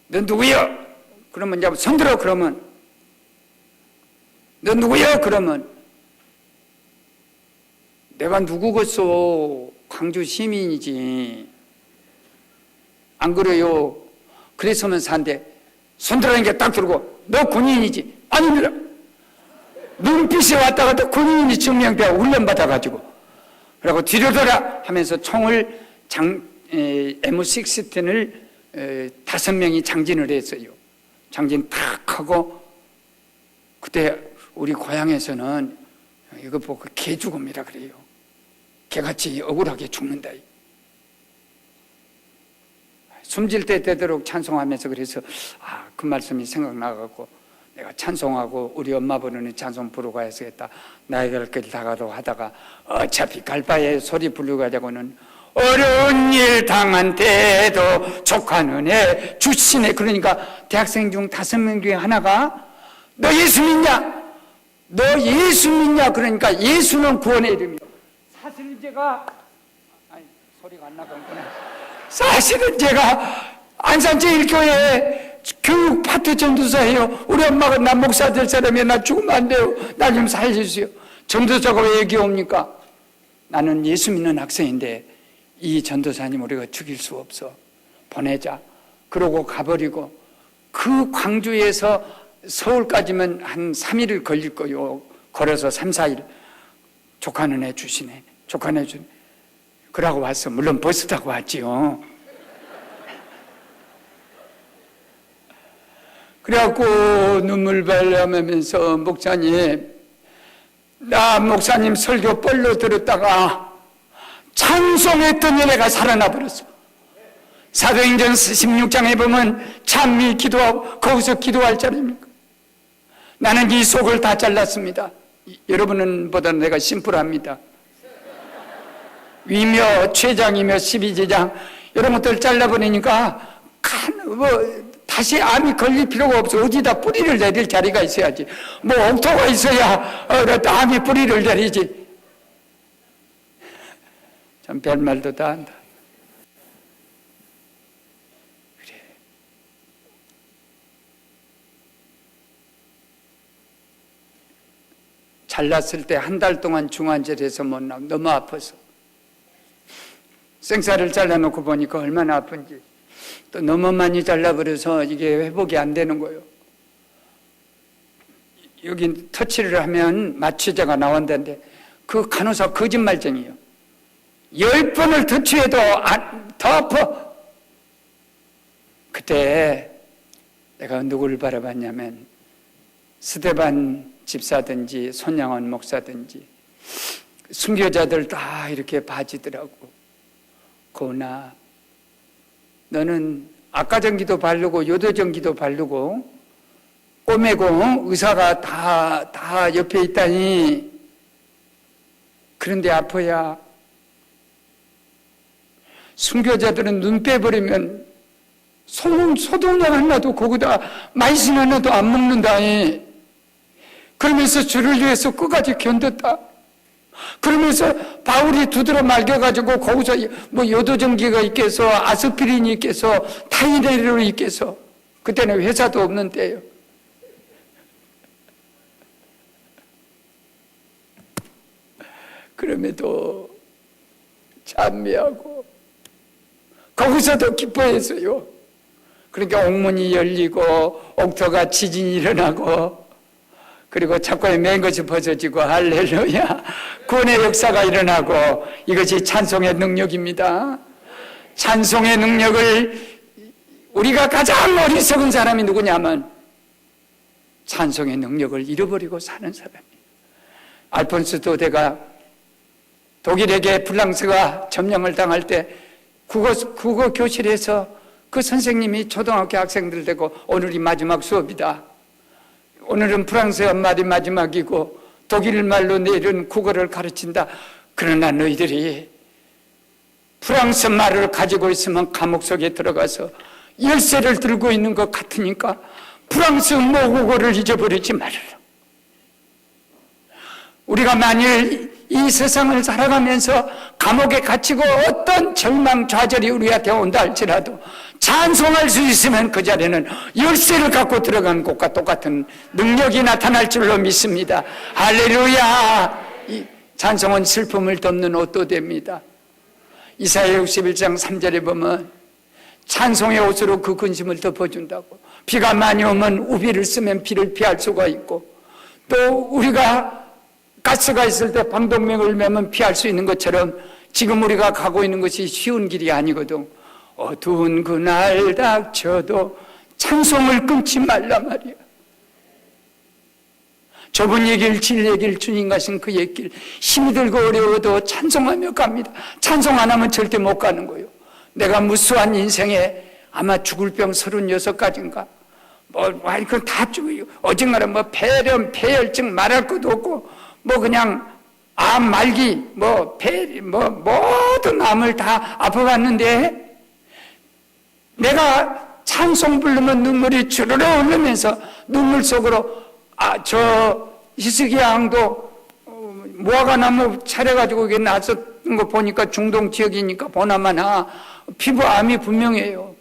너 누구야? 그러면 이제 손들어. 그러면 너 누구야? 그러면 내가 누구겠어? 광주 시민이지. 안 그래요? 그래서면 산대. 손들어는 게 딱 들고 너 군인이지? 아닙니다. 눈빛이 왔다 갔다 군인이 증명돼 훈련받아가지고 그리고 뒤로 돌아 하면서 총을 M16을 5명이 장진을 했어요. 장진 탁 하고 그때 우리 고향에서는 이거 보고 개 죽음이라 그래요. 개같이 억울하게 죽는다. 숨질 때 되도록 찬송하면서 그래서 그 말씀이 생각나갖고 내가 찬송하고 우리 엄마 부르는 찬송 부르고 해서겠다. 나의 갈 길 다가도 하다가 어차피 갈 바에 소리 부르고 하자고는 어려운 일 당한 때도 족한 은혜 주시네. 그러니까 대학생 중 5명 중에 하나가 너 예수 믿냐? 너 예수 믿냐? 그러니까 예수는 구원의 이름이야. 사실은 제가 소리가 안 나가는구나. 사실은 제가 안산 제일교회 교육 파트 전도사예요. 우리 엄마가 나 목사 될 사람이야. 나 죽으면 안 돼요. 나 좀 살려주세요. 전도사가 왜 여기 옵니까? 나는 예수 믿는 학생인데 이 전도사님 우리가 죽일 수 없어. 보내자. 그러고 가버리고 그 광주에서 서울까지면 한 3일을 걸릴 거요. 걸어서 3, 4일. 조카는 해 주시네. 조카는 해 주네. 그러고 왔어. 물론 버스 타고 왔지요. 그래갖고 눈물 발라매면서 목사님, 나 목사님 설교 뻘로 들었다가 찬송했던 은혜가 살아나 버렸어. 사도행전 16장에 보면 찬미 기도하고 거기서 기도할 자리입니까? 나는 이 속을 다 잘랐습니다. 여러분은 보다 내가 심플합니다. 위며 췌장이며 12제장 이런 것들 잘라버리니까 다시 암이 걸릴 필요가 없어. 어디다 뿌리를 내릴 자리가 있어야지. 옥토가 있어야 암이 뿌리를 내리지. 참 별말도 다 한다. 그래. 잘랐을 때 한 달 동안 중환절에서 못 나와. 너무 아파서. 생살을 잘라놓고 보니까 얼마나 아픈지. 또 너무 많이 잘라버려서 이게 회복이 안 되는 거예요. 여기 터치를 하면 마취제가 나온다는데 그 간호사 거짓말쟁이에요. 10번을 터치해도 더 아파. 그때 내가 누구를 바라봤냐면 스데반 집사든지 손양원 목사든지 순교자들 다 이렇게 봐지더라고. 고나 너는 악가전기도 바르고 요도전기도 바르고 꼬매고 의사가 다 옆에 있다니. 그런데 아파야. 순교자들은 눈 빼버리면 소독약 하나도 거기다 마이신 하나도 안 먹는다니. 그러면서 주를 위해서 끝까지 견뎠다. 그러면서 바울이 두드러 말겨가지고 거기서 요도전기가 있겠어, 아스피린이 있겠어, 타이레놀이 있겠어. 그때는 회사도 없는 때예요. 그럼에도 찬미하고 거기서도 기뻐했어요. 그러니까 옥문이 열리고 옥토가 지진이 일어나고 그리고 착고에 맨 것이 벗어지고 할렐루야. 구원의 역사가 일어나고 이것이 찬송의 능력입니다. 찬송의 능력을 우리가 가장 어리석은 사람이 누구냐면 찬송의 능력을 잃어버리고 사는 사람이에요. 알폰스 도데가 독일에게 프랑스가 점령을 당할 때 국어 교실에서 그 선생님이 초등학교 학생들 되고 오늘이 마지막 수업이다. 오늘은 프랑스어 말이 마지막이고 독일 말로 내일은 국어를 가르친다. 그러나 너희들이 프랑스 말을 가지고 있으면 감옥 속에 들어가서 열쇠를 들고 있는 것 같으니까 프랑스 모국어를 잊어버리지 말아라. 우리가 만일 이 세상을 살아가면서 감옥에 갇히고 어떤 절망좌절이 우리한테 온다 할지라도 찬송할 수 있으면 그 자리는 열쇠를 갖고 들어간 것과 똑같은 능력이 나타날 줄로 믿습니다. 할렐루야. 이 찬송은 슬픔을 덮는 옷도 됩니다. 이사야 61장 3절에 보면 찬송의 옷으로 그 근심을 덮어준다고. 비가 많이 오면 우비를 쓰면 비를 피할 수가 있고, 또 우리가 가스가 있을 때 방독면을 매면 피할 수 있는 것처럼 지금 우리가 가고 있는 것이 쉬운 길이 아니거든. 어두운 그날 닥쳐도 찬송을 끊지 말라 말이야. 좁은 얘기를 질 얘기를 주님 가신 그의 길, 힘이 들고 어려워도 찬송하며 갑니다. 찬송 안 하면 절대 못 가는 거예요. 내가 무수한 인생에 아마 죽을 병 36가지인가 그건 다 죽어요. 어젠가는 폐렴, 폐혈증 말할 것도 없고 그냥 암 말기 모든 암을 다 아파봤는데 내가 찬송 부르면 눈물이 주르르 흐르면서 눈물 속으로 저 히스기야 왕도 무화과 나무 차려가지고 이게 났었던 거 보니까 중동 지역이니까 보나마나 피부암이 분명해요.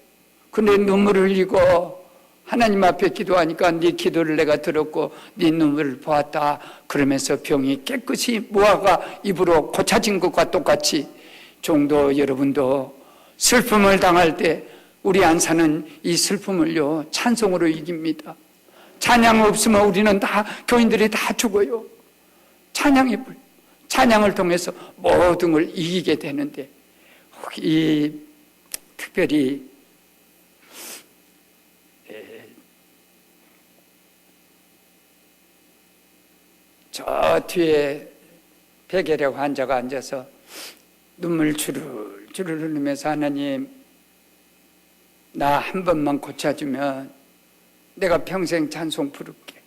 근데 눈물을 흘리고 하나님 앞에 기도하니까 네 기도를 내가 들었고 네 눈물을 보았다 그러면서 병이 깨끗이 무화과 잎으로 고쳐진 것과 똑같이 종도 여러분도 슬픔을 당할 때 우리 안사는 이 슬픔을요 찬송으로 이깁니다. 찬양 없으면 우리는 다 교인들이 다 죽어요. 찬양을 통해서 모든 걸 이기게 되는데 이 특별히 저 뒤에 베개력 환자가 앉아서 눈물 주르르 흘리면서 하나님 나 한 번만 고쳐주면 내가 평생 찬송 부를게.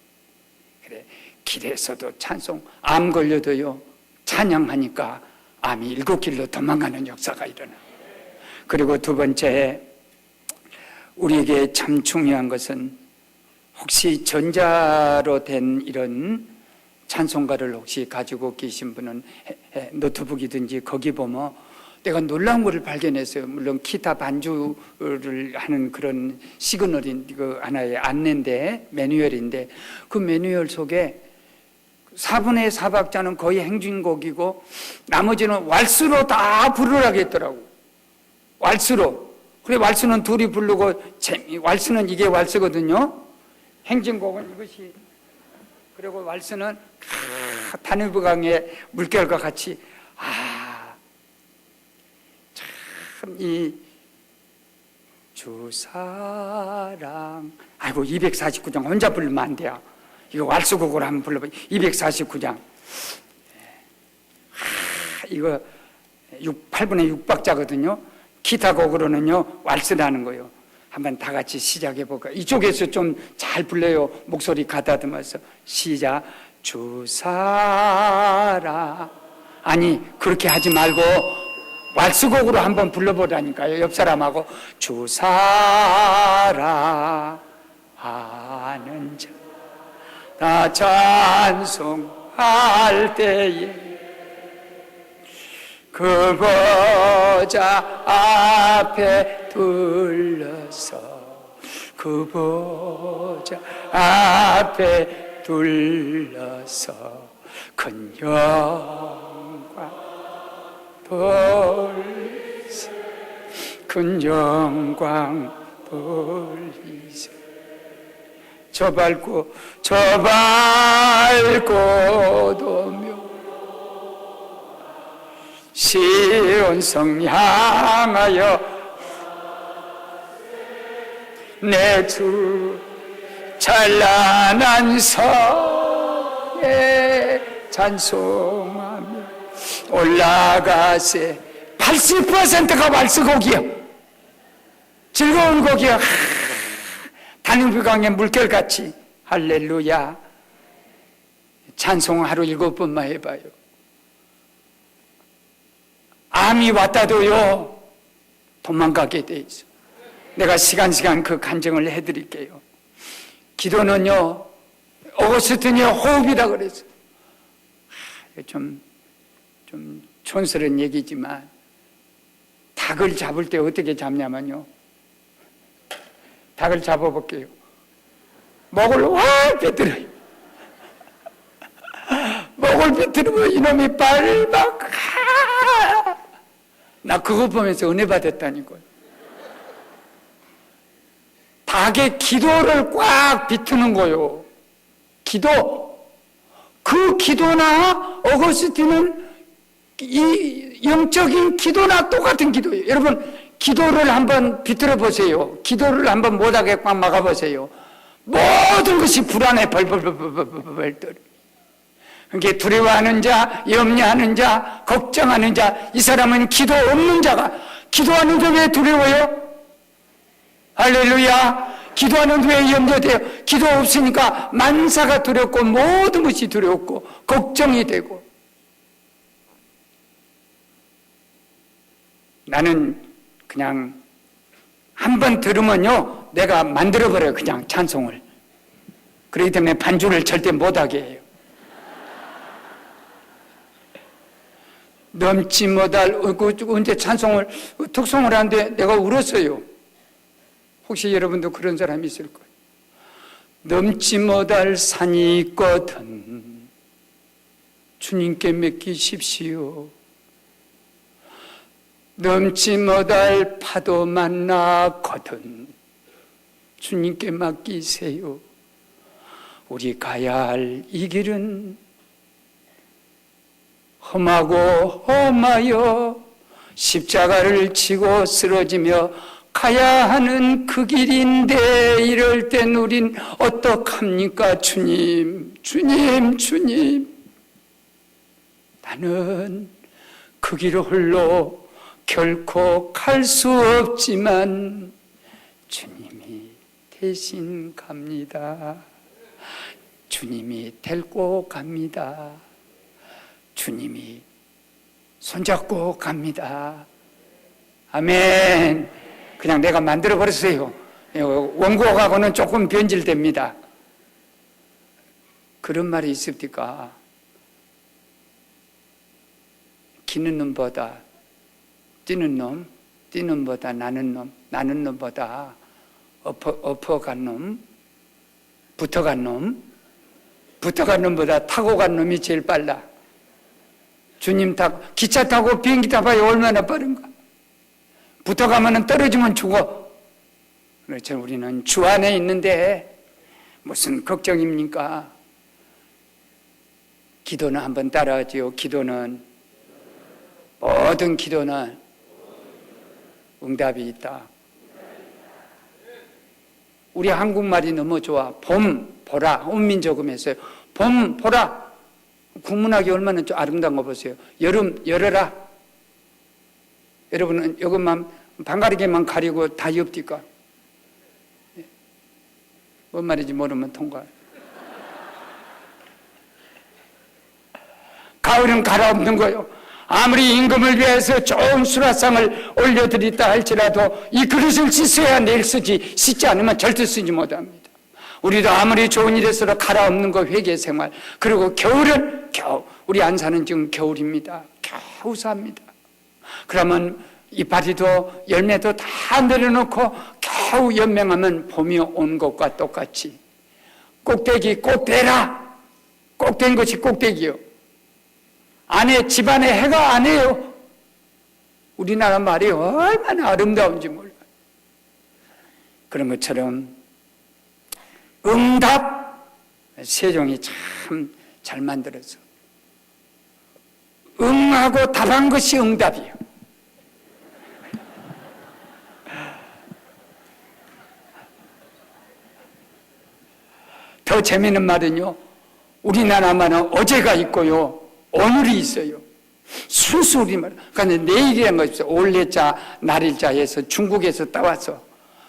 그래 길에서도 찬송, 암 걸려도요 찬양하니까 암이 7길로 도망가는 역사가 일어나. 그리고 두 번째 우리에게 참 중요한 것은 혹시 전자로 된 이런 찬송가를 혹시 가지고 계신 분은 노트북이든지 거기 보면 내가 놀라운 것을 발견했어요. 물론 기타 반주를 하는 그런 시그널인 그 하나의 안내인데 매뉴얼인데 그 매뉴얼 속에 4분의 4박자는 거의 행진곡이고 나머지는 왈스로 다 부르라겠더라고. 왈스로. 그래 왈스는 둘이 부르고 왈스는 이게 왈스거든요. 행진곡은 이것이. 그리고 왈스는 다뉴브 강의 물결과 같이 참 이 주사랑 249장 혼자 부르면 안 돼요. 이거 왈스곡으로 한번 불러봐. 249장 이거 8분의 6박자거든요. 기타 곡으로는요 왈스라는 거예요. 한번 다 같이 시작해 볼까요? 이쪽에서 좀 잘 불러요. 목소리 가다듬어서 시작. 주사라. 아니 그렇게 하지 말고 왈스곡으로 한번 불러보라니까요. 옆 사람하고 주사라 하는 자 다 찬송할 때에 그 보좌 앞에 둘러서 그 보좌 앞에 둘러서 큰 영광 볼리세 큰 영광 볼리세 저 밟고 도며 시온성 향하여 내 주 찬란한 성에 찬송하며 올라가세. 80%가 왈스곡이요. 즐거운 곡이요. 다누비강의 물결같이. 할렐루야. 찬송 하루 7번만 해봐요. 암이 왔다도요 도망가게 돼 있어. 내가 시간 그 간증을 해드릴게요. 기도는요 어거스틴이 호흡이라 그랬어. 좀 촌스러운 얘기지만 닭을 잡을 때 어떻게 잡냐면요, 닭을 잡아볼게요. 목을 확 비틀어요. 목을 비틀으면 이놈이 빨막. 나 그거 보면서 은혜 받았다니까요. 닭의 기도를 꽉 비트는 거요. 기도. 그 기도나 어거스틴은 이 영적인 기도나 똑같은 기도예요. 여러분 기도를 한번 비틀어 보세요. 기도를 한번 못하게 꽉 막아 보세요. 모든 것이 불안해 벌벌벌벌벌 떨어. 그게 두려워하는 자, 염려하는 자, 걱정하는 자, 이 사람은 기도 없는 자가. 기도하는데 왜 두려워요? 할렐루야. 기도하는데 왜 염려돼요? 기도 없으니까 만사가 두렵고 모든 것이 두렵고 걱정이 되고. 나는 그냥 한번 들으면요 내가 만들어버려요. 그냥 찬송을. 그렇기 때문에 반주를 절대 못하게 해요. 넘지 못할, 언제 찬송을 특송을 하는데 내가 울었어요. 혹시 여러분도 그런 사람이 있을 거예요. 넘지 못할 산이 있거든 주님께 맡기십시오. 넘지 못할 파도 만나거든 주님께 맡기세요. 우리 가야 할 이 길은 험하고 험하여 십자가를 지고 쓰러지며 가야 하는 그 길인데 이럴 땐 우린 어떡합니까? 주님, 주님, 주님. 나는 그 길을 홀로 결코 갈 수 없지만 주님이 대신 갑니다. 주님이 데리고 갑니다. 주님이 손잡고 갑니다. 아멘. 그냥 내가 만들어 버렸어요. 원곡하고는 조금 변질됩니다. 그런 말이 있습니까? 기는 놈보다 뛰는 놈, 뛰는 보다 나는 놈, 나는 놈보다 엎어간 놈, 붙어간 놈, 붙어간 놈보다 타고 간 놈이 제일 빨라. 주님 타고, 기차 타고 비행기 타봐야 얼마나 빠른가. 붙어가면 떨어지면 죽어. 그렇죠. 우리는 주 안에 있는데 무슨 걱정입니까? 기도는 한번 따라하지요. 기도는, 모든 기도는 응답이 있다. 우리 한국말이 너무 좋아. 봄 보라. 온민조금에서요. 봄 보라. 국문학이 얼마나 좀 아름다운 거 보세요. 여름 열어라. 여러분은 이것만 반가리게만 가리고 다 엽디까? 뭔 말인지 모르면 통과. 가을은 갈아엎는 거요. 아무리 임금을 위해서 좋은 수라상을 올려드렸다 할지라도 이 그릇을 씻어야 내일 쓰지, 씻지 않으면 절대 쓰지 못합니다. 우리도 아무리 좋은 일에서도 갈아엎는 거 회개 생활. 그리고 겨울은 겨우, 우리 안산은 지금 겨울입니다. 겨우 삽니다. 그러면 이파리도 열매도 다 내려놓고 겨우 연명하면 봄이 온 것과 똑같이 꼭대기 꼭대라. 꼭된 것이 꼭대기요. 안에 집안에 해가 안 해요. 우리나라 말이 얼마나 아름다운지 몰라요. 그런 것처럼 응답, 세종이 참 잘 만들어서 응하고 답한 것이 응답이에요. 더 재미있는 말은요, 우리나라 말은 어제가 있고요 오늘이 있어요. 순수 우리말. 그러니까 내일이라는 것이 올해자, 날일자 해서 중국에서 따왔어.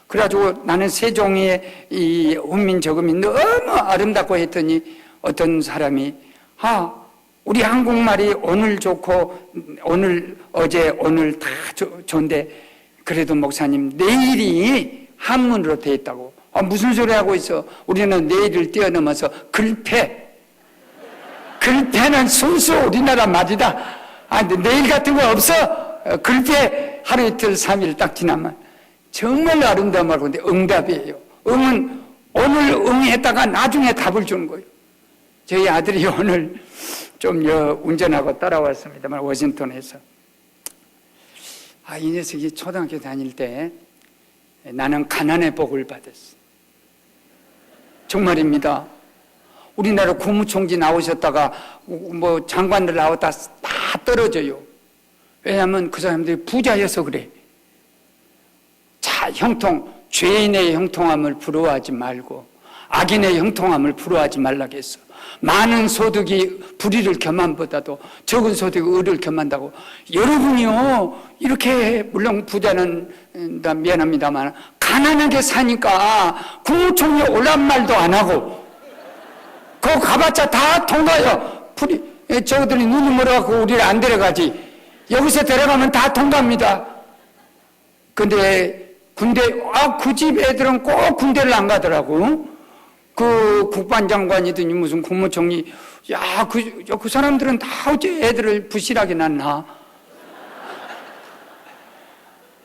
그래가지고 나는 세종의 이 훈민저금이 너무 아름답고 했더니 어떤 사람이 우리 한국말이 오늘 좋고 오늘 어제 오늘 다 좋은데 그래도 목사님 내일이 한문으로 돼 있다고. 무슨 소리 하고 있어? 우리는 내일을 뛰어넘어서 글패는 순수 우리나라 말이다. 근데 내일 같은 거 없어. 글패 하루 이틀 3일 딱 지나면 정말 아름다운 말고 근데 응답이에요. 응은 오늘 응했다가 나중에 답을 주는 거예요. 저희 아들이 오늘 좀 운전하고 따라왔습니다만 워싱턴에서 이 녀석이 초등학교 다닐 때 나는 가난의 복을 받았어. 정말입니다. 우리나라 국무총리 나오셨다가 뭐 장관들 나왔다 다 떨어져요. 왜냐하면 그 사람들이 부자여서 그래. 자, 죄인의 형통함을 부러워하지 말고 악인의 형통함을 부러워하지 말라고 했어. 많은 소득이 불의를 겸함보다도 적은 소득이 의를 겸한다고. 여러분이요, 이렇게 물론 부자는 미안합니다만 가난하게 사니까 국무총리 오란 말도 안 하고 그거 가봤자 다 통과요. 저들이 눈이 멀어갖고 우리를 안 데려가지. 여기서 데려가면 다 통과합니다. 근데 군대, 그 집 애들은 꼭 군대를 안 가더라고. 그 국방장관이더니 무슨 국무총리, 그 사람들은 다 어째 애들을 부실하게 낳나?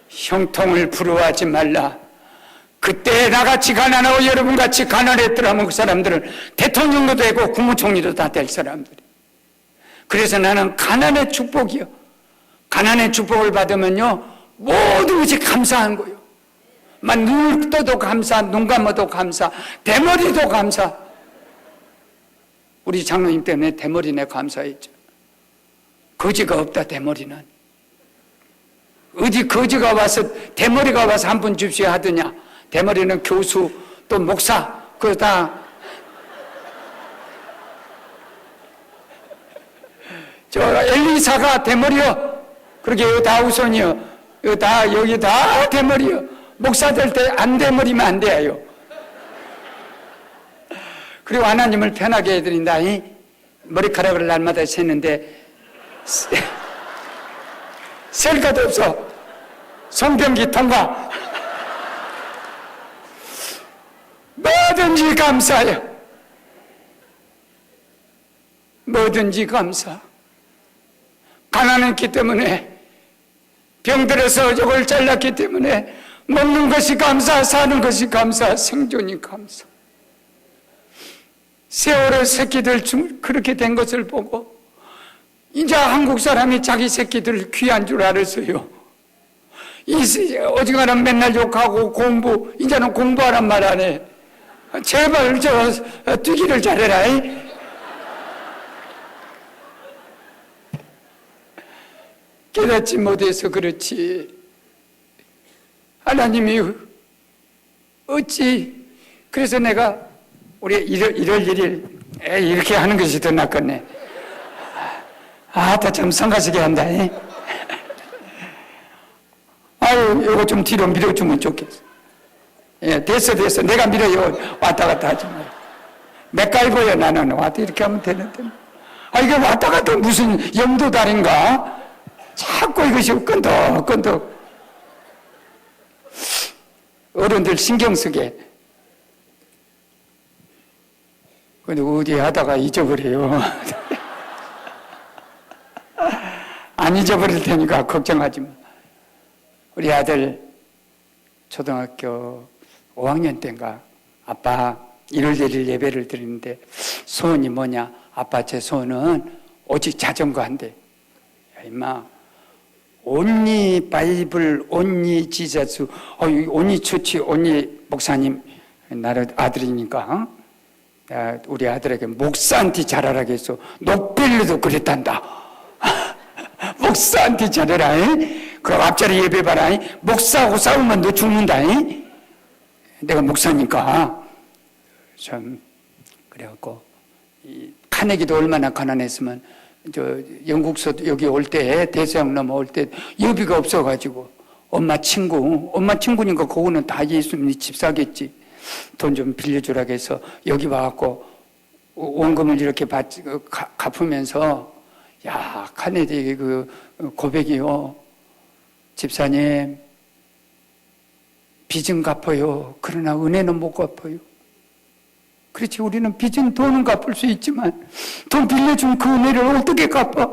형통을 부러워하지 말라. 그때 나같이 가난하고 여러분같이 가난했더라면 그 사람들은 대통령도 되고 국무총리도 다 될 사람들이. 그래서 나는 가난의 축복이요. 가난의 축복을 받으면요, 모든 것이 감사한 거예요. 눈을 떠도 감사, 눈 감아도 감사, 대머리도 감사. 우리 장로님 때문에 대머리네 감사했죠. 거지가 없다, 대머리는. 어디 거지가 와서, 대머리가 와서 한 분 줍시오 하더냐. 대머리는 교수, 또 목사, 그거 다. 엘리사가 대머리요. 그렇게 여기 다 우선이요. 여기 다 대머리요. 목사 될 때 안 대머리면 안 돼요. 그리고 하나님을 편하게 해드린다. 머리카락을 날마다 셌는데 셀 것도 없어. 성경기 통과. 뭐든지 감사해요. 뭐든지 감사. 가난했기 때문에, 병들어서 저걸 잘랐기 때문에 먹는 것이 감사, 사는 것이 감사, 생존이 감사. 세월호 새끼들 그렇게 된 것을 보고 이제 한국 사람이 자기 새끼들 귀한 줄 알았어요. 어지간하면 맨날 욕하고 공부, 이제는 공부하란 말 안 해. 제발 뛰기를 잘해라. 깨닫지 못해서 그렇지. 하나님이 어찌. 그래서 내가 우리 1월 1일 이렇게 하는 것이 더 낫겠네. 다 참 성가시게 한다. 이거 좀 뒤로 밀어주면 좋겠어. 됐어. 내가 밀어요. 왔다 갔다 하지 마. 맥갈고요. 나는 왔다 이렇게 하면 되는데. 이게 왔다 갔다 무슨 염도달인가? 자꾸 이것이 끈덕끈덕. 어른들 신경 쓰게. 근데 어디 하다가 잊어버려요. 안 잊어버릴 테니까 걱정하지 마. 우리 아들 초등학교 5학년 때인가 아빠 1월 1일 예배를 드리는데 소원이 뭐냐? 아빠 제 소원은 오직 자전거 한대. 야 임마, 온리 바이블, 온리 지저스, 온리 처치, 온리 목사님 나를 아들이니까 우리 아들에게 목사한테 잘하라고 해서 노벨로도 그랬단다. 목사한테 잘해라. 그럼 앞자리 예배 봐라. 목사하고 싸우면 너 죽는다. 내가 목사니까. 참 그래갖고 카네기도 얼마나 가난했으면 영국서 여기 올 때, 대서양 넘어올 때 여비가 없어가지고 엄마 친구니까 그거는 다 예수님이 집사겠지. 돈 좀 빌려주라 해서 여기 와갖고 원금을 이렇게 갚으면서, 야, 카네디 그 고백이요. 집사님, 빚은 갚아요. 그러나 은혜는 못 갚아요. 그렇지, 우리는 빚은 돈은 갚을 수 있지만 돈 빌려준 그 은혜를 어떻게 갚아?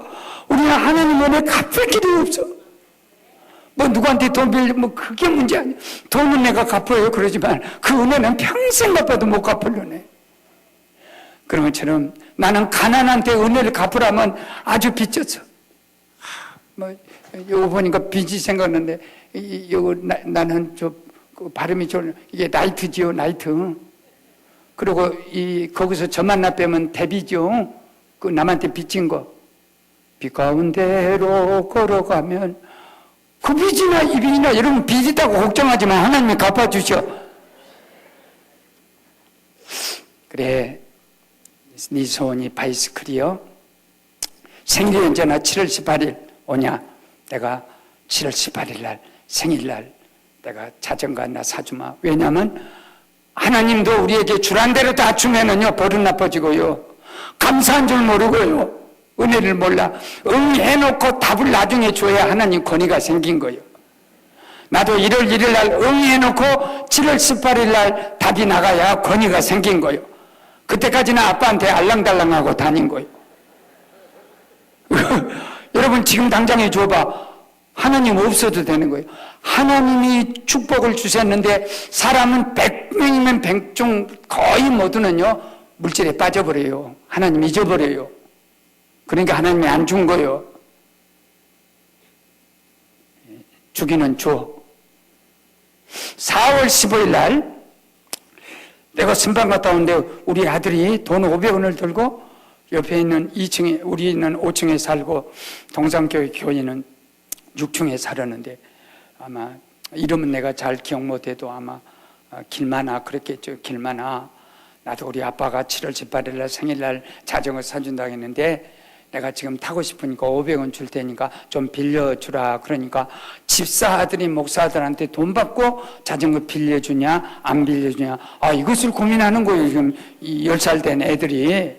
우리는 하나님 은혜 갚을 길이 없어. 뭐 누구한테 돈 빌려, 뭐 그게 문제 아니야. 돈은 내가 갚아요 그러지만 그 은혜는 평생 갚아도 못 갚을 은혜. 그런 것처럼 나는 가난한테 은혜를 갚으라면 아주 빚졌어. 뭐 이거 보니까 빚이 생각나는데, 이거 나는 그 발음이 좀, 이게 나이트지요, 나이트. 그리고 거기서 저만 나 빼면 대비죠. 그 남한테 빚진 거. 비 가운데로 걸어가면 그 빚이나 이 빚이나 여러분 빚 있다고 걱정하지만 하나님이 갚아주셔. 그래, 네 소원이 바이스클이요. 생일이 언제나 7월 18일 오냐? 내가 7월 18일 날 생일날 내가 자전거 하나 사주마. 왜냐하면 하나님도 우리에게 주란 대로 다 주면은요 버릇 나빠지고요, 감사한 줄 모르고요, 은혜를 몰라. 응해놓고 답을 나중에 줘야 하나님 권위가 생긴 거예요. 나도 1월 1일 날 응해놓고 7월 18일 날 답이 나가야 권위가 생긴 거예요. 그때까지는 아빠한테 알랑달랑하고 다닌 거예요. 여러분 지금 당장에 줘봐. 하나님 없어도 되는 거예요. 하나님이 축복을 주셨는데 사람은 100명이면 100중 거의 모두는요 물질에 빠져버려요. 하나님 잊어버려요. 그러니까 하나님이 안 준 거예요. 주기는 줘. 4월 15일 날 내가 선방 갔다 오는데 우리 아들이 돈 500원을 들고 옆에 있는 2층에, 우리는 5층에 살고 동산교회 교인은 6층에 살았는데, 아마 이름은 내가 잘 기억 못해도 아마 길만아 그랬겠죠. 길만아, 나도 우리 아빠가 7월 18일 날 생일날 자전거 사준다고 했는데 내가 지금 타고 싶으니까 500원 줄 테니까 좀 빌려주라. 그러니까 집사 아들이 목사 아들한테 돈 받고 자전거 빌려주냐 안 빌려주냐, 이것을 고민하는 거예요 지금 이 10살 된 애들이.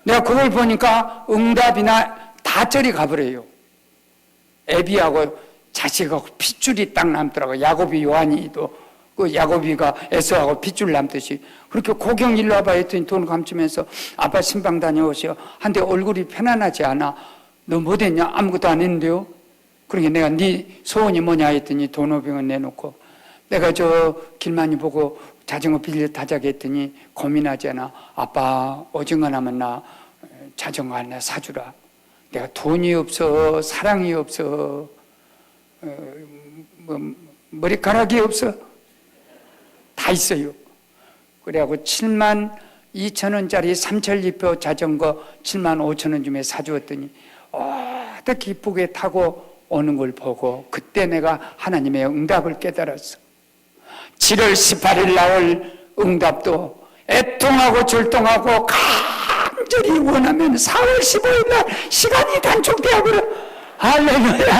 내가 그걸 보니까 응답이나 다 저리 가버려요. 애비하고 자식하고 핏줄이 딱 남더라고. 야곱이 요한이도 그 야곱이가 에서하고 핏줄 남듯이. 그렇게 고경 일로 와봐 했더니 돈 감추면서 아빠 신방 다녀오시오. 한데 얼굴이 편안하지 않아. 너 뭐 됐냐? 아무것도 안 했는데요. 그러니까 내가 네 소원이 뭐냐 했더니 돈 500원 내놓고, 내가 저 길만이 보고 자전거 빌려 타자고 했더니 고민하지 않아. 아빠 오징어 나면 나 자전거 하나 사주라. 내가 돈이 없어, 사랑이 없어, 머리카락이 없어, 다 있어요. 그래갖고 7만 2천 원짜리 삼천리표 자전거 7만 5천 원 주면 사주었더니 어떻게 기쁘게 타고 오는 걸 보고 그때 내가 하나님의 응답을 깨달았어. 7월 18일 나올 응답도 애통하고 절통하고 간절히 원하면 4월 15일 날 시간이 단축되어버려. 할렐루야,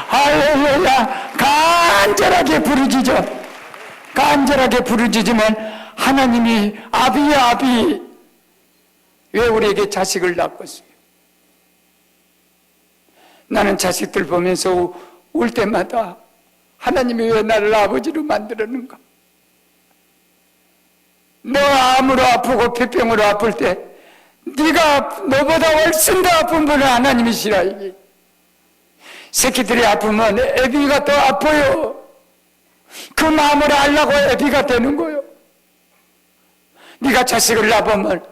할렐루야. 간절하게 부르짖어. 간절하게 부르짖으면 하나님이 아비야 아비, 왜 우리에게 자식을 낳았어요? 나는 자식들 보면서 울 때마다 하나님이 왜 나를 아버지로 만들었는가? 너가 암으로 아프고 폐병으로 아플 때 네가 너보다 훨씬 더 아픈 분은 하나님이시라. 이게 새끼들이 아프면 애비가 더 아파요. 그 마음을 알라고 애비가 되는 거예요. 네가 자식을 낳으면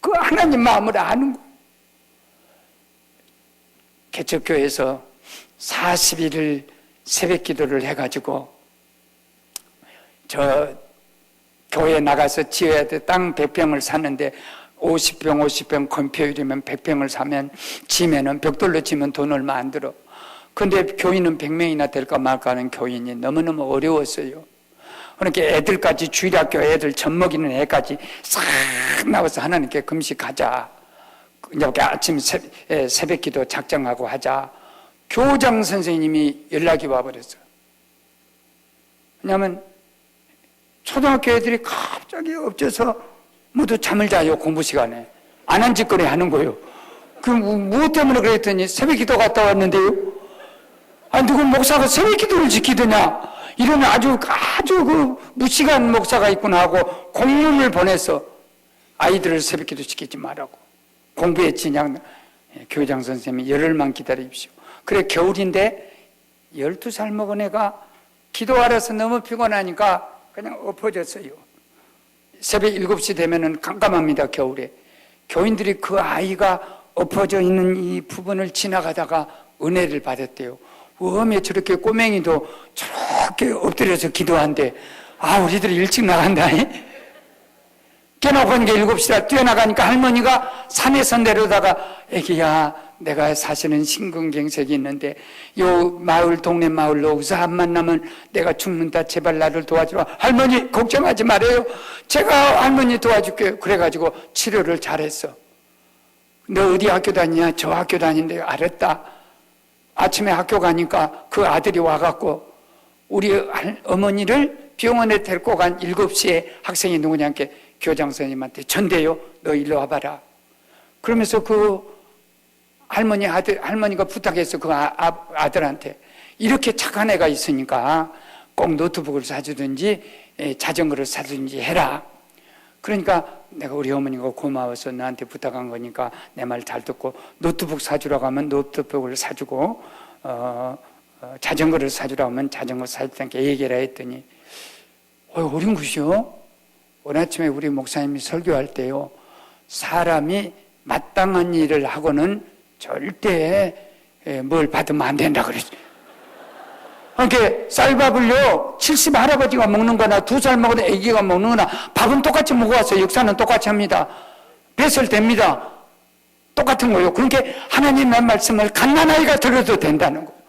그 하나님 마음을 아는 거예요. 개척교회에서 40일을 새벽 기도를 해가지고 저 교회에 나가서 지어야 돼. 땅 100평을 샀는데 50평 50평 건폐율이면 100평을 사면 지면은 벽돌로 지면 돈 얼마 안 들어. 근데 교인은 100명이나 될까 말까 하는 교인이 너무너무 어려웠어요. 그러니까 애들까지, 주일학교 애들 젖먹이는 애까지 싹 나와서 하나님께 금식하자. 이렇게 아침 새벽 기도 작정하고 하자. 교장 선생님이 연락이 와버렸어요. 왜냐하면 초등학교 애들이 갑자기 엎쳐서 모두 잠을 자요. 공부 시간에 안 한 짓거리 하는 거예요. 무엇 때문에 그랬더니 새벽 기도 갔다 왔는데요. 누구 목사가 새벽 기도를 지키더냐, 이런 아주 무식한 목사가 있구나 하고 공문을 보내서 아이들을 새벽 기도 지키지 말라고. 공부에 진양. 교장 선생님이 열흘만 기다리십시오. 그래, 겨울인데 12살 먹은 애가 기도하러서 너무 피곤하니까 그냥 엎어졌어요. 새벽 7시 되면은 깜깜합니다, 겨울에. 교인들이 그 아이가 엎어져 있는 이 부분을 지나가다가 은혜를 받았대요. 왜 저렇게 꼬맹이도 저렇게 엎드려서 기도한대. 우리들이 일찍 나간다. 깨놓고 이제 7시라 뛰어나가니까 할머니가 산에서 내려다가, 애기야, 내가 사실은 심근경색이 있는데 요 동네 마을로 의사 안 만나면 내가 죽는다. 제발 나를 도와주라. 할머니 걱정하지 말아요. 제가 할머니 도와줄게요. 그래가지고 치료를 잘했어. 너 어디 학교 다니냐? 저 학교 다닌대요. 알았다. 아침에 학교 가니까 그 아들이 와갖고 우리 어머니를 병원에 데리고 간 7시에 학생이 누구냐니까 교장 선생님한테 전대요. 너 일로 와봐라. 그러면서 그 할머니가 부탁했어. 그 아들한테. 이렇게 착한 애가 있으니까 꼭 노트북을 사주든지 자전거를 사주든지 해라. 그러니까 내가 우리 어머니가 고마워서 너한테 부탁한 거니까 내 말 잘 듣고 노트북 사주라고 하면 노트북을 사주고 자전거를 사주라고 하면 자전거 사줄 테니까 얘기해라 했더니 어린 것이요. 오늘 아침에 우리 목사님이 설교할 때요, 사람이 마땅한 일을 하고는 절대 뭘 받으면 안 된다 그랬죠. 그러니까 쌀밥을요 70 할아버지가 먹는 거나 2살 먹은 애기가 먹는 거나 밥은 똑같이 먹어왔어요. 역사는 똑같이 합니다. 배설됩니다. 똑같은 거예요. 그러니까 하나님의 말씀을 갓난아이가 들어도 된다는 거예요.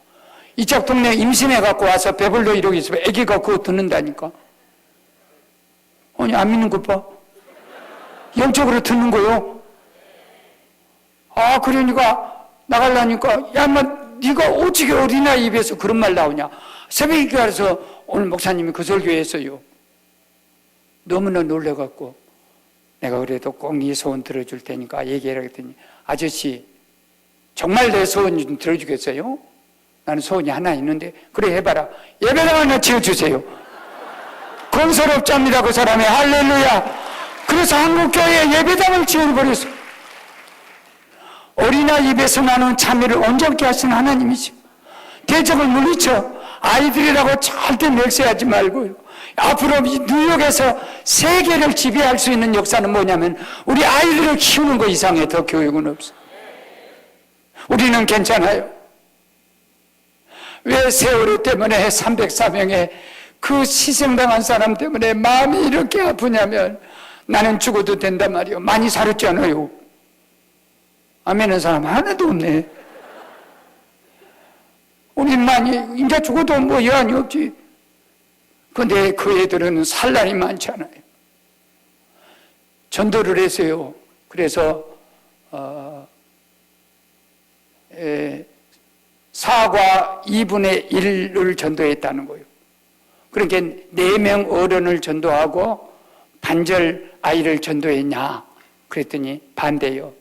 이쪽 동네 임신해 갖고 와서 배불러 이러고 있으면 애기가 그거 듣는다니까. 안 믿는 것 봐. 영적으로 듣는 거요. 그러니까 나가려니까 네가 어떻게 어린아이 입에서 그런 말 나오냐. 새벽에 가서 오늘 목사님이 그 설교했어요. 너무나 놀래갖고 내가 그래도 꼭 네 소원 들어줄 테니까 얘기해라 했더니, 아저씨 정말 내 소원 좀 들어주겠어요? 나는 소원이 하나 있는데. 그래 해봐라. 예배당 하나 지어주세요. 건설업자입니다 그 사람이. 할렐루야. 그래서 한국교회에 예배당을 지어버렸어요. 어린아이 입에서 나는 자매를 온전케 하신 하나님이시고 대적을 물리쳐. 아이들이라고 절대 멸시하지 말고요. 앞으로 뉴욕에서 세계를 지배할 수 있는 역사는 뭐냐면 우리 아이들을 키우는 거 이상의 더 교육은 없어. 우리는 괜찮아요. 왜 세월호 때문에 304명의 그 희생당한 사람 때문에 마음이 이렇게 아프냐면 나는 죽어도 된단 말이에요. 많이 살았잖아요. 아멘한 사람 하나도 없네. 우린 많이 이제 죽어도 뭐 여한이 없지. 근데 그 애들은 살 날이 많잖아요. 전도를 했어요. 그래서 사과 2분의 1을 전도했다는 거예요. 그러니까 4명 어른을 전도하고 반절 아이를 전도했냐 그랬더니 반대요.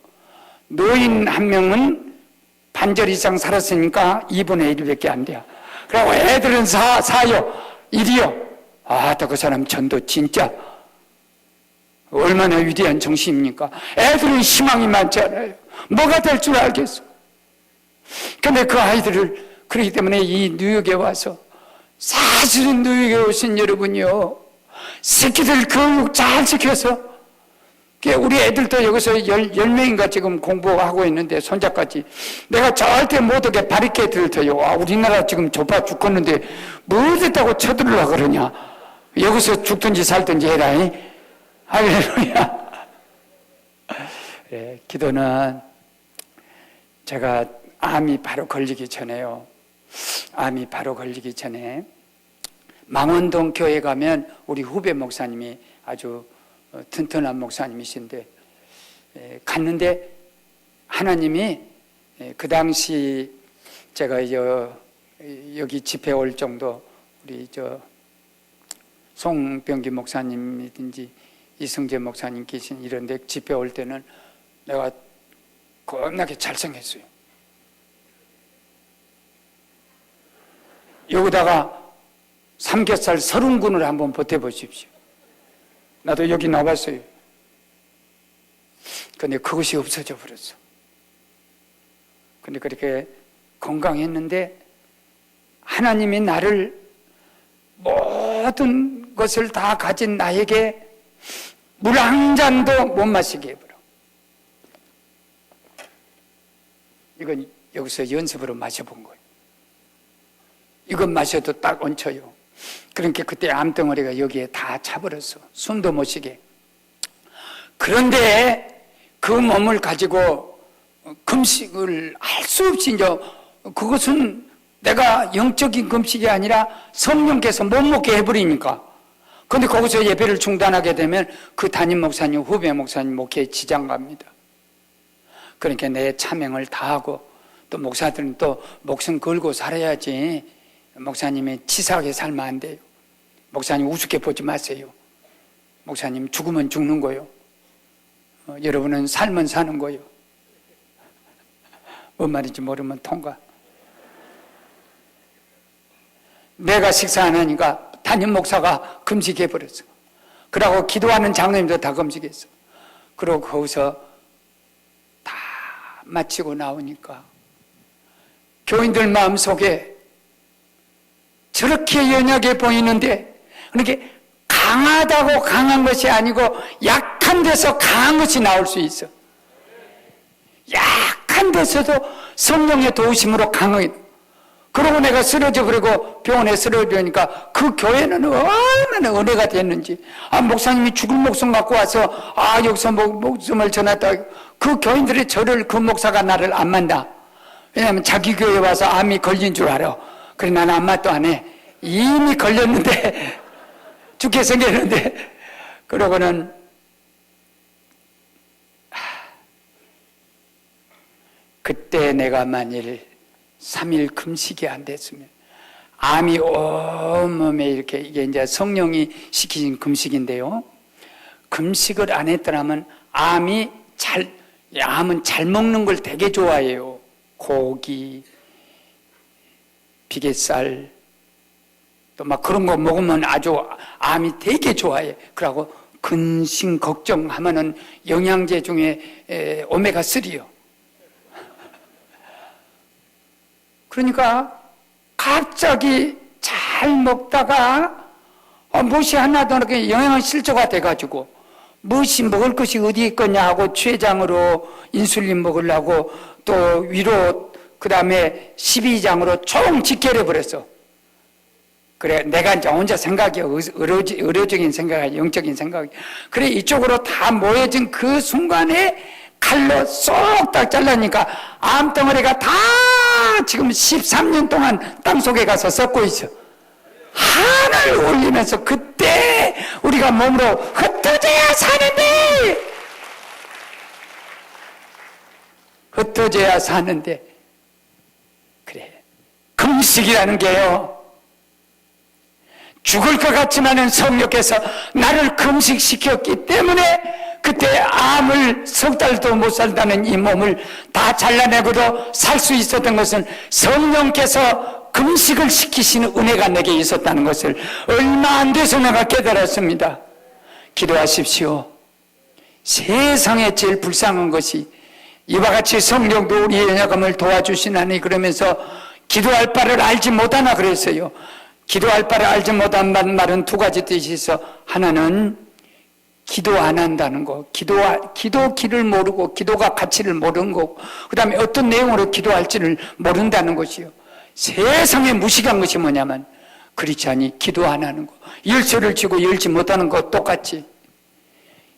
노인 1명은 반절 이상 살았으니까 2분의 1밖에 안 돼요. 그리고 애들은 4요 1이요. 그 사람 전도 진짜 얼마나 위대한 정신입니까? 애들은 희망이 많잖아요. 뭐가 될 줄 알겠어. 근데 그 아이들을, 그렇기 때문에 이 뉴욕에 와서, 사실은 뉴욕에 오신 여러분이요, 새끼들 교육 잘 시켜서, 우리 애들도 여기서 10명인가 지금 공부하고 있는데, 손자까지. 내가 절대 못 오게 바리케이트를 터요. 우리나라 지금 좁아 죽겠는데, 뭐 됐다고 쳐들으려고 그러냐. 여기서 죽든지 살든지 해라. 할렐루야. 네, 기도는 제가 암이 바로 걸리기 전에요. 암이 바로 걸리기 전에 망원동 교회 가면 우리 후배 목사님이 아주 튼튼한 목사님이신데 갔는데 하나님이 그 당시 제가 여기 집회 올 정도 우리 송병기 목사님이든지 이승재 목사님 계신 이런 데 집회 올 때는 내가 겁나게 잘생겼어요. 여기다가 삼겹살 30근을 한번 버텨보십시오. 나도 여기 나왔어요. 근데 그것이 없어져 버렸어. 근데 그렇게 건강했는데 하나님이 나를 모든 것을 다 가진 나에게 물 한 잔도 못 마시게 해버려. 이건 여기서 연습으로 마셔본 거예요. 이건 마셔도 딱 얹혀요. 그러니까 그때 암덩어리가 여기에 다 차버렸어. 숨도 못 쉬게. 그런데 그 몸을 가지고 금식을 할 수 없이 그것은 내가 영적인 금식이 아니라 성령께서 못 먹게 해버리니까. 그런데 거기서 예배를 중단하게 되면 그 담임 목사님, 후배 목사님 목회에 지장 갑니다. 그러니까 내 차명을 다하고 또 목사들은 또 목숨 걸고 살아야지 목사님이 치사하게 살면 안 돼요. 목사님 우습게 보지 마세요. 목사님 죽으면 죽는 거요. 여러분은 살면 사는 거요. 뭔 말인지 모르면 통과. 내가 식사 안 하니까 담임 목사가 금식해버렸어. 그러고 기도하는 장로님도 다 금식했어. 그러고 거기서 다 마치고 나오니까 교인들 마음속에 저렇게 연약해 보이는데, 그러니까 강하다고 강한 것이 아니고 약한 데서 강한 것이 나올 수 있어. 약한 데서도 성령의 도우심으로 강하게. 그러고 내가 쓰러져 버리고 병원에 쓰러지니까 그 교회는 얼마나 은혜가 됐는지. 목사님이 죽을 목숨 갖고 와서 여기서 목숨을 전했다. 그 교인들이 그 목사가 나를 안 만다. 왜냐하면 자기 교회에 와서 암이 걸린 줄 알아. 그래 나는 암마도 안 해. 이미 걸렸는데 죽게 생겼는데. 그러고는 그때 내가 만일 3일 금식이 안 됐으면 암이 온몸에 이렇게, 이게 이제 성령이 시키신 금식인데요, 금식을 안 했더라면 암은 잘 먹는 걸 되게 좋아해요. 고기, 비계살, 또 막 그런 거 먹으면 아주 암이 되게 좋아해. 그러고 근심 걱정하면은 영양제 중에 오메가3요. 그러니까 갑자기 잘 먹다가 무엇이 하나도 안 하게 영양 실조가 돼가지고 무엇이 먹을 것이 어디 있겠냐 하고 췌장으로 인슐린 먹으려고 또 위로 그 다음에 12장으로 총 직결해 버렸어. 그래 내가 이제 혼자 생각이 의료적인 생각이 영적인 생각이 그래 이쪽으로 다 모여진 그 순간에 칼로 쏙 딱 잘라니까 암덩어리가 다 지금 13년 동안 땅속에 가서 썩고 있어. 하늘 올리면서 그때 우리가 몸으로 흩어져야 사는데, 흩어져야 사는데, 그래 금식이라는 게요, 죽을 것 같지만은 성령께서 나를 금식시켰기 때문에 그때 암을 석 달도 못 살다는 이 몸을 다 잘라내고도 살 수 있었던 것은 성령께서 금식을 시키시는 은혜가 내게 있었다는 것을 얼마 안 돼서 내가 깨달았습니다. 기도하십시오. 세상에 제일 불쌍한 것이 이와 같이 성령도 우리의 연약함을 도와주시나니 그러면서 기도할 바를 알지 못하나 그랬어요. 기도할 바를 알지 못한 말은 두 가지 뜻이 있어. 하나는 기도 안 한다는 거, 기도 길을 모르고 기도가 가치를 모르는 거고, 그 다음에 어떤 내용으로 기도할지를 모른다는 것이요. 세상에 무식한 것이 뭐냐면 그렇지 않니 기도 안 하는 거, 열쇠를 쥐고 열지 못하는 거 똑같이.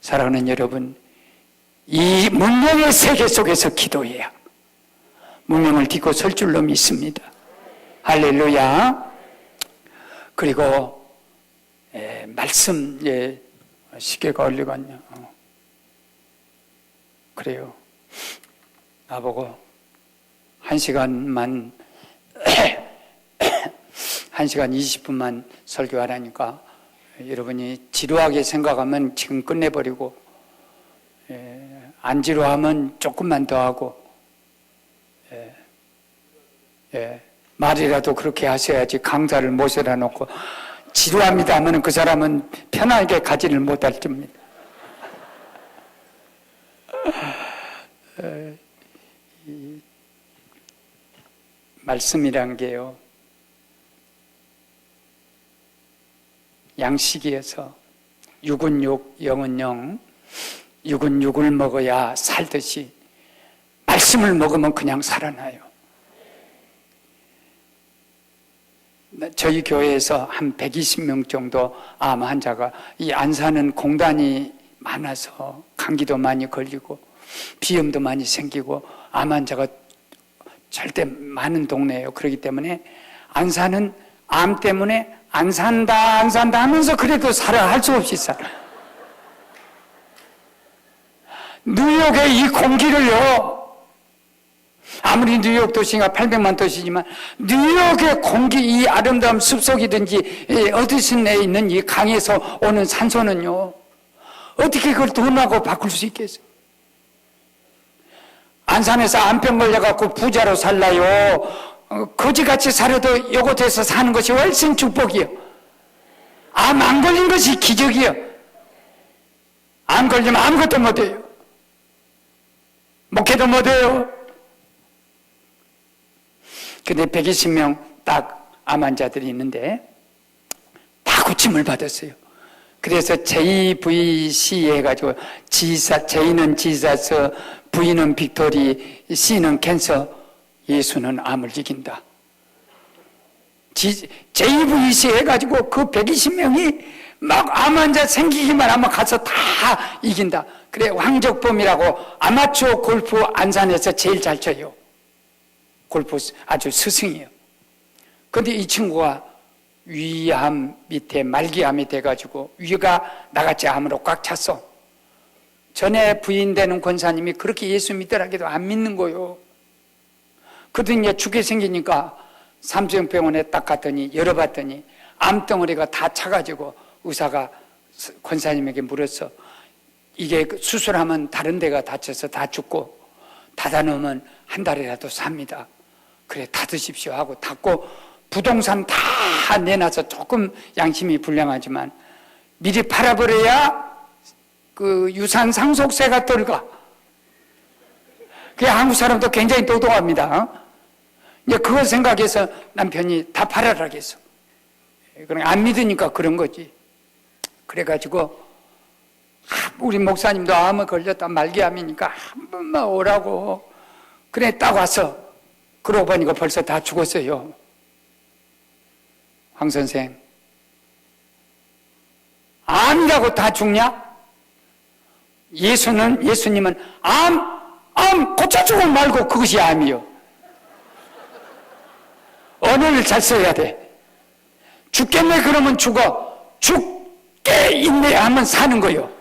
사랑하는 여러분, 이 문명의 세계 속에서 기도해야 문명을 딛고 설 줄로 믿습니다. 할렐루야. 그리고 말씀, 시계가 어디 갔냐. 그래요. 나보고 1시간만 1시간 20분만 설교하라니까 여러분이 지루하게 생각하면 지금 끝내버리고 안 지루하면 조금만 더 하고 말이라도 그렇게 하셔야지 강사를 모셔다 놓고 지루합니다 하면 그 사람은 편하게 가지를 못할 겁니다. 말씀이란 게요, 양식이어서 육은 육, 영은 영, 육은 육을 먹어야 살듯이 말씀을 먹으면 그냥 살아나요. 저희 교회에서 한 120명 정도 암 환자가, 이 안산은 공단이 많아서 감기도 많이 걸리고 비염도 많이 생기고 암 환자가 절대 많은 동네예요. 그렇기 때문에 안산은 암 때문에 안 산다 하면서 그래도 살아, 할 수 없이 살아. 뉴욕의 이 공기를요, 아무리 뉴욕 도시가 800만 도시지만 뉴욕의 공기, 이 아름다운 숲속이든지 어디선에 있는 이 강에서 오는 산소는요, 어떻게 그걸 돈하고 바꿀 수 있겠어요? 안산에서 암병 걸려갖고 부자로 살라요, 거지같이 살아도 이곳에서 사는 것이 훨씬 축복이요. 암 안 걸린 것이 기적이요. 암 걸리면 아무것도 못해요. 목회도 못해요. 근데 120명 딱 암 환자들이 있는데 다 고침을 받았어요. 그래서 JVC 해가지고 J는 지사스, V는 빅토리, C는 캔서, 예수는 암을 이긴다. JVC 해가지고 그 120명이 막 암 환자 생기기만 하면 가서 다 이긴다. 그래, 황적범이라고 아마추어 골프 안산에서 제일 잘 쳐요. 골프 아주 스승이에요. 근데 이 친구가 위암 밑에 말기암이 돼가지고 위가 나같이 암으로 꽉 찼어. 전에 부인 되는 권사님이 그렇게 예수 믿더라도 안 믿는 거요. 그러더니 이제 죽게 생기니까 삼성병원에 딱 갔더니 열어봤더니 암덩어리가 다 차가지고 의사가 권사님에게 물었어. 이게 수술하면 다른 데가 다쳐서 다 죽고 닫아놓으면 한 달이라도 삽니다. 그래, 닫으십시오 하고 닫고 부동산 다 내놔서 조금 양심이 불량하지만 미리 팔아버려야 그 유산 상속세가 들어가. 그게 한국 사람도 굉장히 똑똑합니다. 이제 그걸 생각해서 남편이 다 팔아라 했어. 그러니까 안 믿으니까 그런 거지. 그래가지고 우리 목사님도 암에 걸렸다, 말기암이니까 한 번만 오라고. 그래, 딱 왔어. 그러고 보니까 벌써 다 죽었어요. 황 선생, 암이라고 다 죽냐? 예수님은 암 고쳐주고 말고 그것이 암이요. 언어를 잘 써야 돼. 죽겠네 그러면 죽어. 죽게 있네 하면 사는 거요.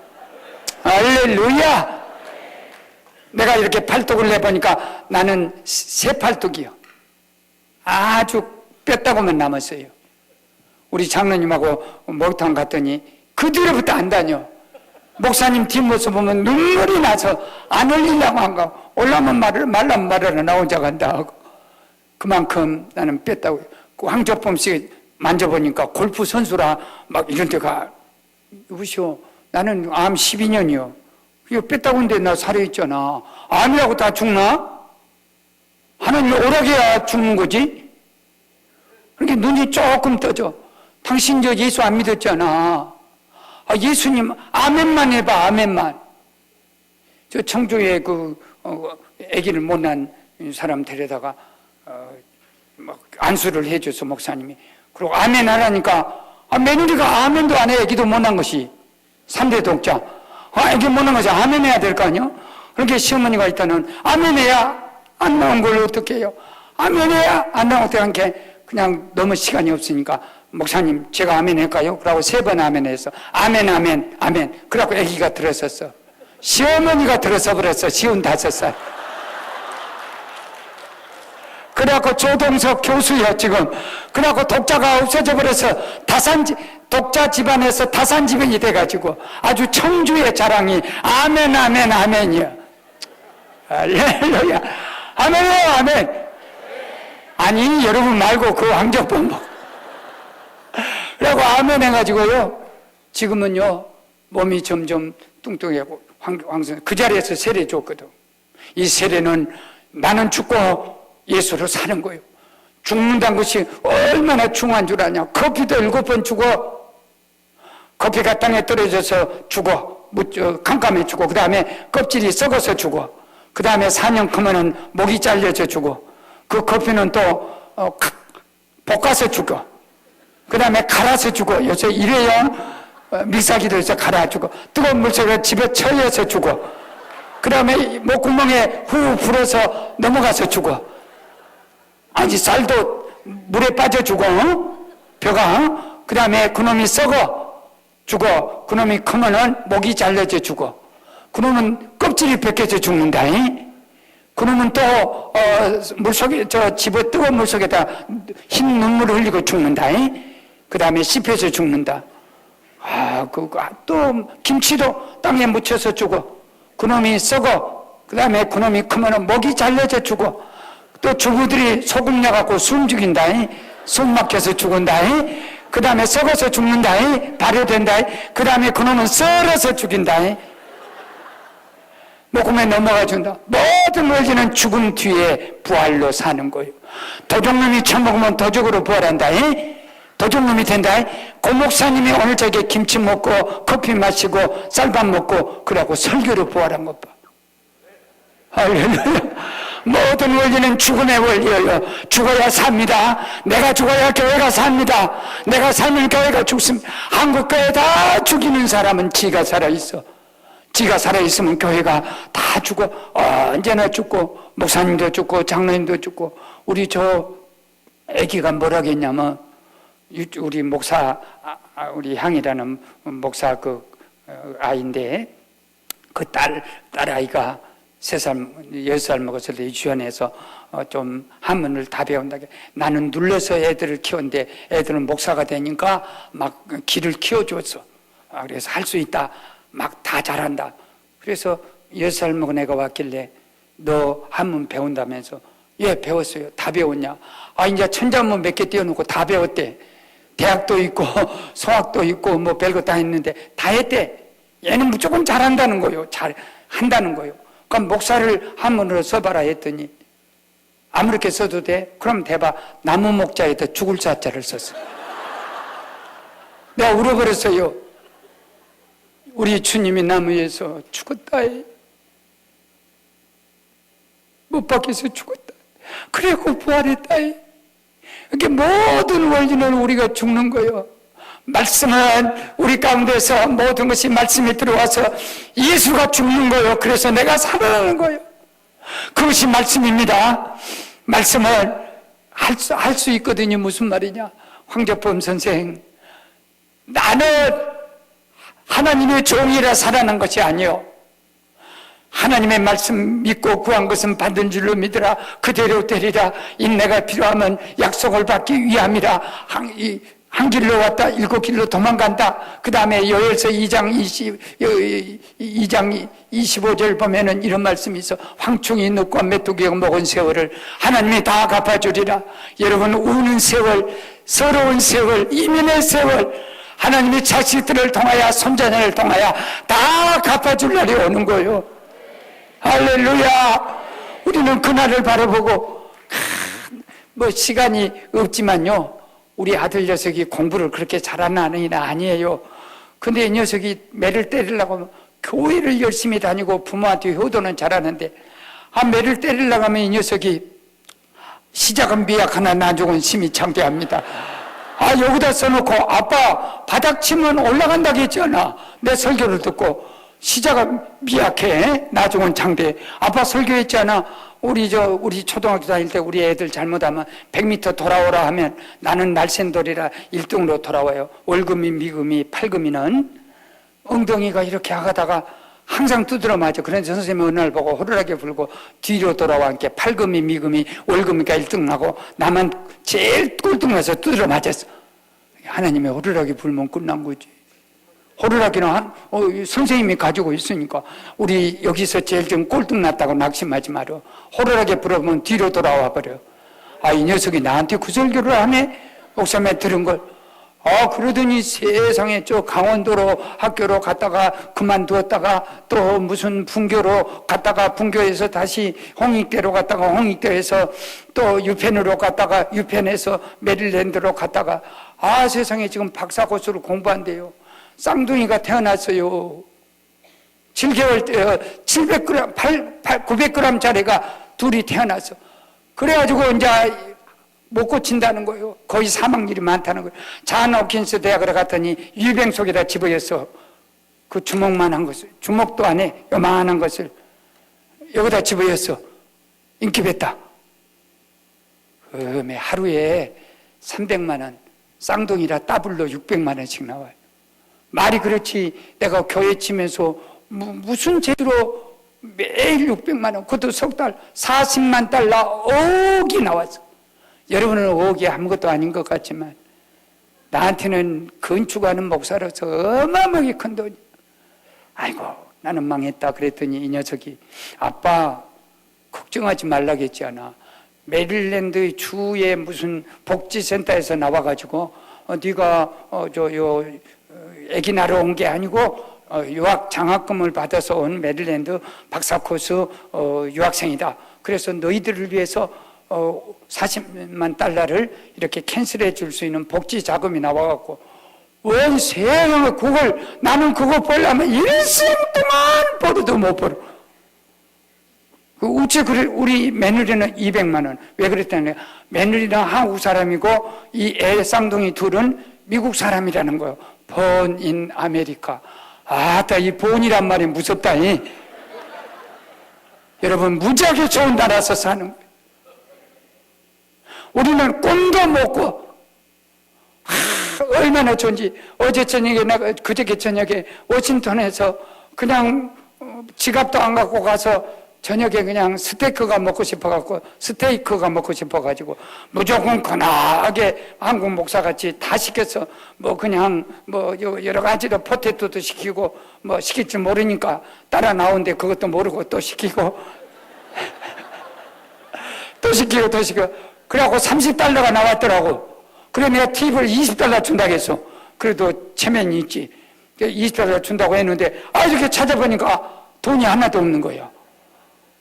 할렐루야. 내가 이렇게 팔뚝을 내보니까 나는 새 팔뚝이요. 아주 뼈다구만 남았어요. 우리 장로님하고 목욕탕 갔더니 그 뒤로부터 안 다녀. 목사님 뒷모습 보면 눈물이 나서 안 흘리려고 한가. 올라면 말라면 말하라, 나 혼자 간다 하고. 그만큼 나는 뺐다고. 그 황적범 씨 만져보니까 골프 선수라 막 이런 데가. 여보시오, 나는 암 12년이요. 이거 뺐다고 했는데 나 살아있잖아. 암이라고 다 죽나? 하나님 오락해야 죽는 거지? 그렇게 눈이 조금 떠져. 당신 저 예수 안 믿었잖아. 예수님 아멘만 해봐, 아멘만. 저 청주에 아기를 못 낳은 사람 데려다가 막 안수를 해줘서 목사님이. 그리고 아멘 하라니까 며느리가 아멘도 안 해. 아기도 못 낳은 것이 3대 독자. 아기 못 낳은 것이 아멘 해야 될 거 아니야? 그렇게 시어머니가 있다는 아멘 해야 안 나온 걸 어떻게 해요? 아멘 해야 안 나온 어떻게 한게 그냥 너무 시간이 없으니까 목사님 제가 아멘 할까요? 그러고 3번 아멘 해서 아멘 아멘 아멘. 그러고 아기가 들었었어. 시어머니가 들어서 버렸어. 55살. 그래갖고 조동석 교수야 지금. 그래갖고 독자가 없어져 버려서 독자 집안에서 다산지변이 돼가지고 아주 청주의 자랑이 아멘 아멘 아멘이야. 할렐루야. 아멘이요 아멘. 아니 여러분 말고 그 황정범 뭐. 그래갖고 아멘 해가지고요. 지금은요 몸이 점점 뚱뚱하고 황선 그 자리에서 세례 줬거든. 이 세례는 나는 죽고 예수로 사는 거예요. 죽는다는 것이 얼마나 중요한 줄 아냐. 커피도 7번 죽어. 커피가 땅에 떨어져서 죽어. 캄캄해 죽어. 그 다음에 껍질이 썩어서 죽어. 그 다음에 4년 크면은 목이 잘려져 죽어. 그 커피는 또 볶아서 죽어. 그 다음에 갈아서 죽어. 요새 일회용 믹서기도 있어 갈아 죽어. 뜨거운 물 속에 집에 처해서 죽어. 그 다음에 목구멍에 후 불어서 넘어가서 죽어. 아니 쌀도 물에 빠져 죽어. 벼가. 그 다음에 그놈이 썩어 죽어. 그놈이 크면은 목이 잘려져 죽어. 그놈은 껍질이 벗겨져 죽는다. 그놈은 또 물속에 집어 뜨거운 물속에다 흰 눈물을 흘리고 죽는다. 그 다음에 씹혀서 죽는다. 또 김치도 땅에 묻혀서 죽어. 그놈이 썩어. 그 다음에 그놈이 크면 목이 잘려져 죽어. 또 주부들이 소금 내갖고 숨 죽인다. 숨 막혀서 죽은다. 그 다음에 썩어서 죽는다. 발효된다. 그 다음에 그놈은 썰어서 죽인다. 목숨에 넘어가 준다. 모든 원리는 죽음 뒤에 부활로 사는 거예요. 도둑놈이 처먹으면 도적으로 부활한다. 도둑놈이 된다. 고 목사님이 오늘 저기 김치 먹고 커피 마시고 쌀밥 먹고 그러고 설교로 부활한 것 봐. 할렐루야. 모든 원리는 죽음의 원리예요. 죽어야 삽니다. 내가 죽어야 교회가 삽니다. 내가 살면 교회가 죽습니다. 한국 교회 다 죽이는 사람은 지가 살아있어. 지가 살아있으면 교회가 다 죽어. 언제나 죽고 목사님도 죽고 장로님도 죽고. 우리 저 애기가 뭐라겠냐면 우리 목사 우리 향이라는 목사 그 아이인데 그 딸아이가 3살, 6살 먹었을 때 유치원에서 좀 한문을 다 배운다. 나는 눌러서 애들을 키웠는데 애들은 목사가 되니까 막 길을 키워줬어. 그래서 할 수 있다. 막 다 잘한다. 그래서 6살 먹은 애가 왔길래 너 한문 배운다면서. 예, 배웠어요. 다 배웠냐? 이제 천자문 몇 개 띄워놓고 다 배웠대. 대학도 있고 소학도 있고 뭐 별거 다 했는데 다 했대. 얘는 무조건 잘한다는 거예요. 잘 한다는 거예요. 그럼 목사를 한문으로 써봐라 했더니 아무렇게 써도 돼? 그럼 대봐. 나무 목자에다 죽을 자자를 썼어. 내가 울어버렸어요. 우리 주님이 나무 위에서 죽었다. 못 박혀서 죽었다. 그래고 부활했다. 이렇게 모든 원리는 우리가 죽는 거예요. 말씀은 우리 가운데서 모든 것이 말씀이 들어와서 예수가 죽는 거예요. 그래서 내가 살아나는 거예요. 그것이 말씀입니다. 말씀을 할 수 있거든요. 무슨 말이냐? 황적범 선생, 나는 하나님의 종이라 살아난 것이 아니요, 하나님의 말씀 믿고 구한 것은 받은 줄로 믿으라. 그대로 되리라. 인내가 필요하면 약속을 받기 위함이라. 한 길로 왔다 7길로 도망간다. 그 다음에 요엘서 2장 25절 보면은 이런 말씀이 있어. 황충이 늑과 메뚜기가 먹은 세월을 하나님이 다 갚아주리라. 여러분, 우는 세월, 서러운 세월, 이민의 세월, 하나님의 자식들을 통하여 손자녀를 통하여 다 갚아줄 날이 오는 거예요. 할렐루야. 우리는 그날을 바라보고 뭐 시간이 없지만요, 우리 아들 녀석이 공부를 그렇게 잘하는 아이는 아니에요. 근데 이 녀석이 매를 때리려고 하면 교회를 열심히 다니고 부모한테 효도는 잘하는데 매를 때리려고 하면 이 녀석이 시작은 미약하나 나중은 심히 창대합니다. 여기다 써놓고 아빠 바닥 치면 올라간다고 했잖아. 내 설교를 듣고 시작은 미약해, 나중은 창대. 아빠 설교했잖아. 우리 초등학교 다닐 때 우리 애들 잘못하면 100m 돌아오라 하면 나는 날쌘돌이라 1등으로 돌아와요. 월금이 미금이 팔금이는 엉덩이가 이렇게 하다가 항상 두드려 맞아. 그래서 선생님이 어느 날 보고 호루라기 불고 뒤로 돌아와 함께 팔금이 미금이 월금이가 1등 나고 나만 제일 꼴등 나서 두드려 맞았어. 하나님의 호루라기 불면 끝난 거지. 호루라기는 선생님이 가지고 있으니까 우리 여기서 제일 좀 꼴등 났다고 낙심하지 마라. 호루라기 불으면 뒤로 돌아와 버려. 이 녀석이 나한테 구설교를 하네? 목사님이 들은 걸. 그러더니 세상에 저 강원도로 학교로 갔다가 그만두었다가 또 무슨 분교로 갔다가 분교에서 다시 홍익대로 갔다가 홍익대에서 또 유펜으로 갔다가 유펜에서 메릴랜드로 갔다가 세상에 지금 박사 코스로 공부한대요. 쌍둥이가 태어났어요. 7개월 때 700g, 900g 짜리가 둘이 태어났어. 그래가지고 이제 못 고친다는 거예요. 거의 사망률이 많다는 거예요. 잔 호킨스 대학을 갔더니 유병 속에다 집어였어. 그 주먹만한 것을, 주먹도 안 해, 요만한 것을 여기다 집어였어. 인기뱉다. 하루에 300만 원, 쌍둥이라 더블로 600만 원씩 나와요. 말이 그렇지. 내가 교회 치면서 무슨 제대로 매일 600만 원, 그것도 석 달 40만 달러 5억이 나왔어. 여러분은 5억이 아무것도 아닌 것 같지만 나한테는 건축하는 목사로서 어마어마하게 큰 돈이. 아이고 나는 망했다 그랬더니 이 녀석이 아빠 걱정하지 말라겠지 않아. 메릴랜드 주의 무슨 복지센터에서 나와가지고 네가 애기 낳으러 온 게 아니고 유학 장학금을 받아서 온 메릴랜드 박사 코스 유학생이다. 그래서 너희들을 위해서 40만 달러를 이렇게 캔슬해 줄 수 있는 복지 자금이 나와갖고 왜 세상에 그걸 나는 그거 벌려면 일생 동안 벌어도 못 벌어. 우리 며느리는 200만 원. 왜 그랬다는 거야? 며느리는 한국 사람이고 이 애 쌍둥이 둘은 미국 사람이라는 거예요. born in America. 이 본이란 말이 무섭다. 여러분 무지하게 좋은 나라에서 사는 거예요. 우리는 꿈도 먹고 얼마나 좋은지. 어제 저녁에 내가 그저께 저녁에 워싱턴에서 그냥 지갑도 안 갖고 가서 저녁에 그냥 스테이크가 먹고 싶어가지고 무조건 건하게 한국 목사같이 다 시켰어. 그냥 여러 가지로 포테토도 시키고 시킬 줄 모르니까 따라 나오는데 그것도 모르고 또 시키고 또 시키고 그래갖고 30달러가 나왔더라고. 그래 내가 팁을 20달러 준다고 했어. 그래도 체면이 있지. 20달러 준다고 했는데 이렇게 찾아보니까 돈이 하나도 없는 거예요.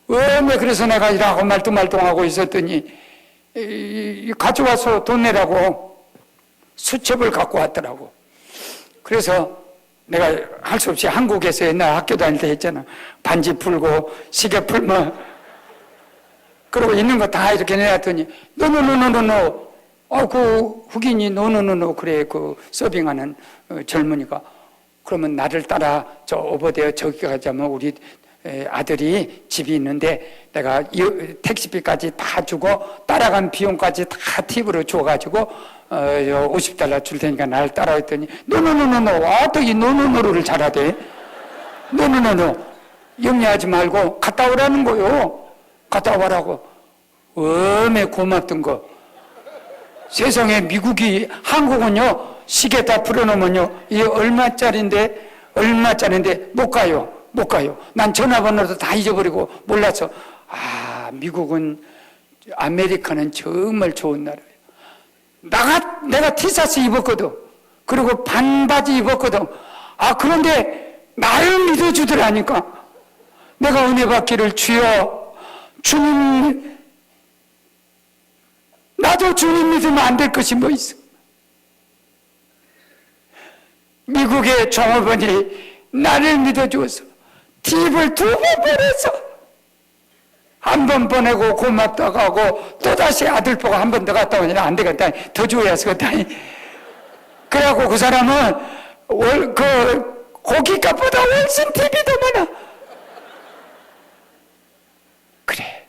그래서 내가 이러고 말똥말똥하고 있었더니 가져와서 돈 내라고 수첩을 갖고 왔더라고. 그래서 내가 할 수 없이 한국에서 옛날 학교 다닐 때 했잖아. 반지 풀고 시계 풀면 그러고 있는 거 다 이렇게 내놨더니 노노노노노노. 그 흑인이 노노노노 그래. 그 서빙하는 젊은이가 그러면 나를 따라 저 오버데어 저기 가자면 우리 아들이 집이 있는데 내가 택시비까지 다 주고 따라간 비용까지 다 팁으로 줘가지고 50달러 줄 테니까 나를 따라했더니 노노노노노. 이 노노노노를 잘하대. 노노노노. 염려하지 말고 갔다 오라는 거요. 갔다 와라고. 고맙던 거. 세상에 한국은요 시계 다 풀어놓으면요 이게 얼마짜린데 못 가요. 난 전화번호도 다 잊어버리고 몰라서 미국은 아메리카는 정말 좋은 나라예요. 내가 티셔츠 입었거든. 그리고 반바지 입었거든. 그런데 나를 믿어주더라니까. 내가 은혜 받기를 주여 주님, 나도 주님 믿으면 안 될 것이 뭐 있어. 미국의 종업원이 나를 믿어주어서 팁을 2번 보내서 한 번 보내고 고맙다고 하고 또다시 아들 보고 한 번 더 갔다 오니까 안 되겠다. 더 줘야 쓰겠다. 그래갖고 그 사람은 고깃값보다 훨씬 팁이 더 많아. 그래,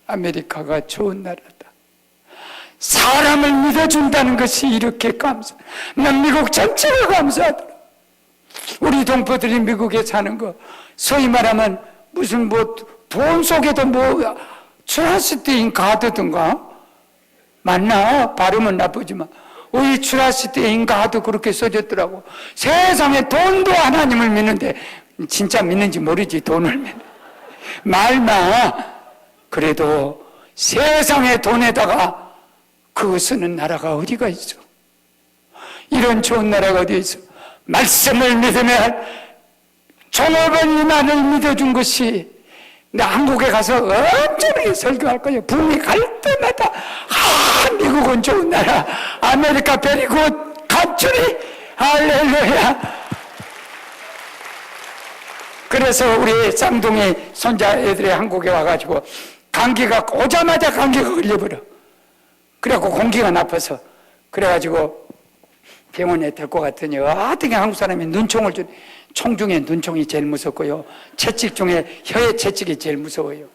아메리카가 좋은 나라다. 사람을 믿어준다는 것이 이렇게 난 미국 전체가 감사하더라. 우리 동포들이 미국에 사는 거 소위 말하면 무슨 뭐 돈 속에도 뭐 트러스트인 가드든가 맞나? 발음은 나쁘지만 우리 트러스트인 가드 그렇게 써졌더라고. 세상에 돈도 하나님을 믿는데 진짜 믿는지 모르지. 돈을 믿는 말마. 그래도 세상의 돈에다가 그거 쓰는 나라가 어디가 있어? 이런 좋은 나라가 어디 있어? 말씀을 믿으면 종업원만을 믿어준 것이 나 한국에 가서 언제나 설교할 거예요. 북미 갈 때마다 미국은 좋은 나라, 아메리카 베리굿 간추리 할렐루야. 그래서 우리 쌍둥이 손자 애들이 한국에 와가지고 감기가 오자마자 감기가 걸려버려. 그래갖고 공기가 나빠서 그래가지고 병원에 데리고 갔더니 어떻게 한국 사람이 눈총을 준, 총 중에 눈총이 제일 무섭고요. 채찍 중에 혀의 채찍이 제일 무서워요.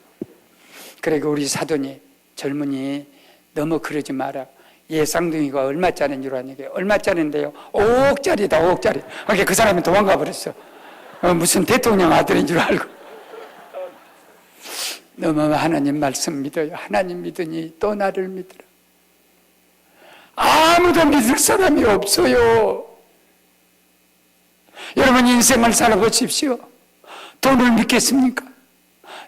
그리고 우리 사돈이 젊은이 너무 그러지 마라. 얘 쌍둥이가 얼마짜리인 줄 아니? 얼마짜리인데요? 5억짜리다 5억짜리. 그러니까 그 사람이 도망가 버렸어. 무슨 대통령 아들인 줄 알고. 너무 하나님 말씀 믿어요. 하나님 믿으니 또 나를 믿으라. 아무도 믿을 사람이 없어요. 여러분 인생을 살아보십시오. 돈을 믿겠습니까?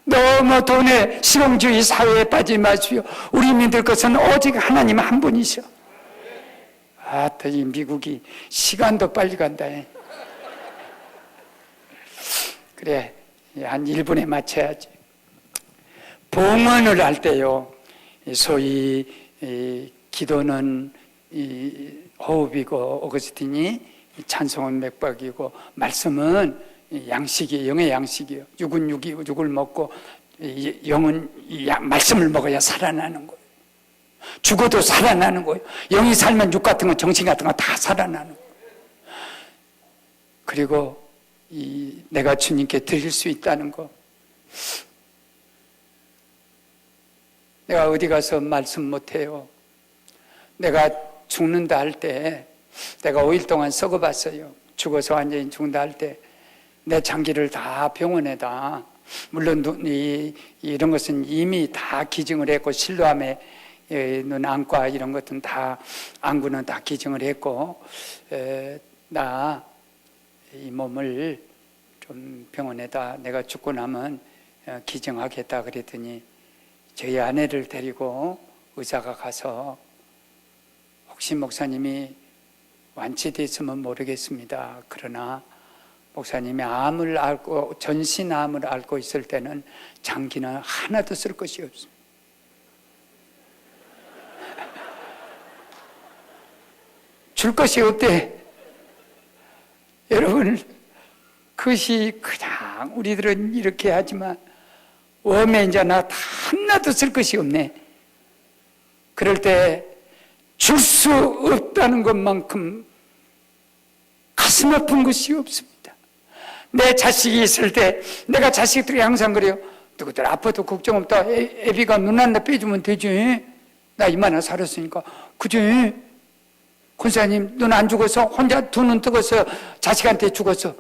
너무 돈의 실용주의 사회에 빠지지 마십시오. 우리 믿을 것은 오직 하나님 한 분이셔. 또 이 미국이 시간도 빨리 간다. 그래, 한 1분에 맞춰야지. 봉헌을 할 때요, 소위 기도는 호흡이고 오거스틴이 찬송은 맥박이고 말씀은 양식이 영의 양식이요. 육은 육을 먹고 영은 말씀을 먹어야 살아나는 거예요. 죽어도 살아나는 거예요. 영이 살면 육 같은 거 정신 같은 거 다 살아나는 거예요. 그리고 내가 주님께 드릴 수 있다는 거. 내가 어디 가서 말씀 못해요. 내가 죽는다 할 때 내가 5일 동안 썩어봤어요. 죽어서 완전히 죽는다 할 때 내 장기를 다 병원에다, 물론 이런 것은 이미 다 기증을 했고 실로암에 눈 안과 이런 것은 다 안구는 다 기증을 했고 나 이 몸을 좀 병원에다 내가 죽고 나면 기증하겠다 그랬더니 저희 아내를 데리고 의사가 가서 혹시 목사님이 완치됐으면 모르겠습니다. 그러나 목사님이 암을 앓고 전신암을 앓고 있을 때는 장기는 하나도 쓸 것이 없습니다. 줄 것이 없대. 여러분, 그것이 그냥 우리들은 이렇게 하지만 웜에 이제 나 하나도 쓸 것이 없네. 그럴 때 줄 수 없다는 것만큼 가슴 아픈 것이 없습니다. 내 자식이 있을 때 내가 자식들이 항상 그래요. 누구들 아파도 걱정 없다. 애비가 눈 하나 빼주면 되지. 나 이만한 살았으니까. 그지? 권사님 눈 안 죽어서 혼자 두 눈 뜨고서 자식한테 죽었어.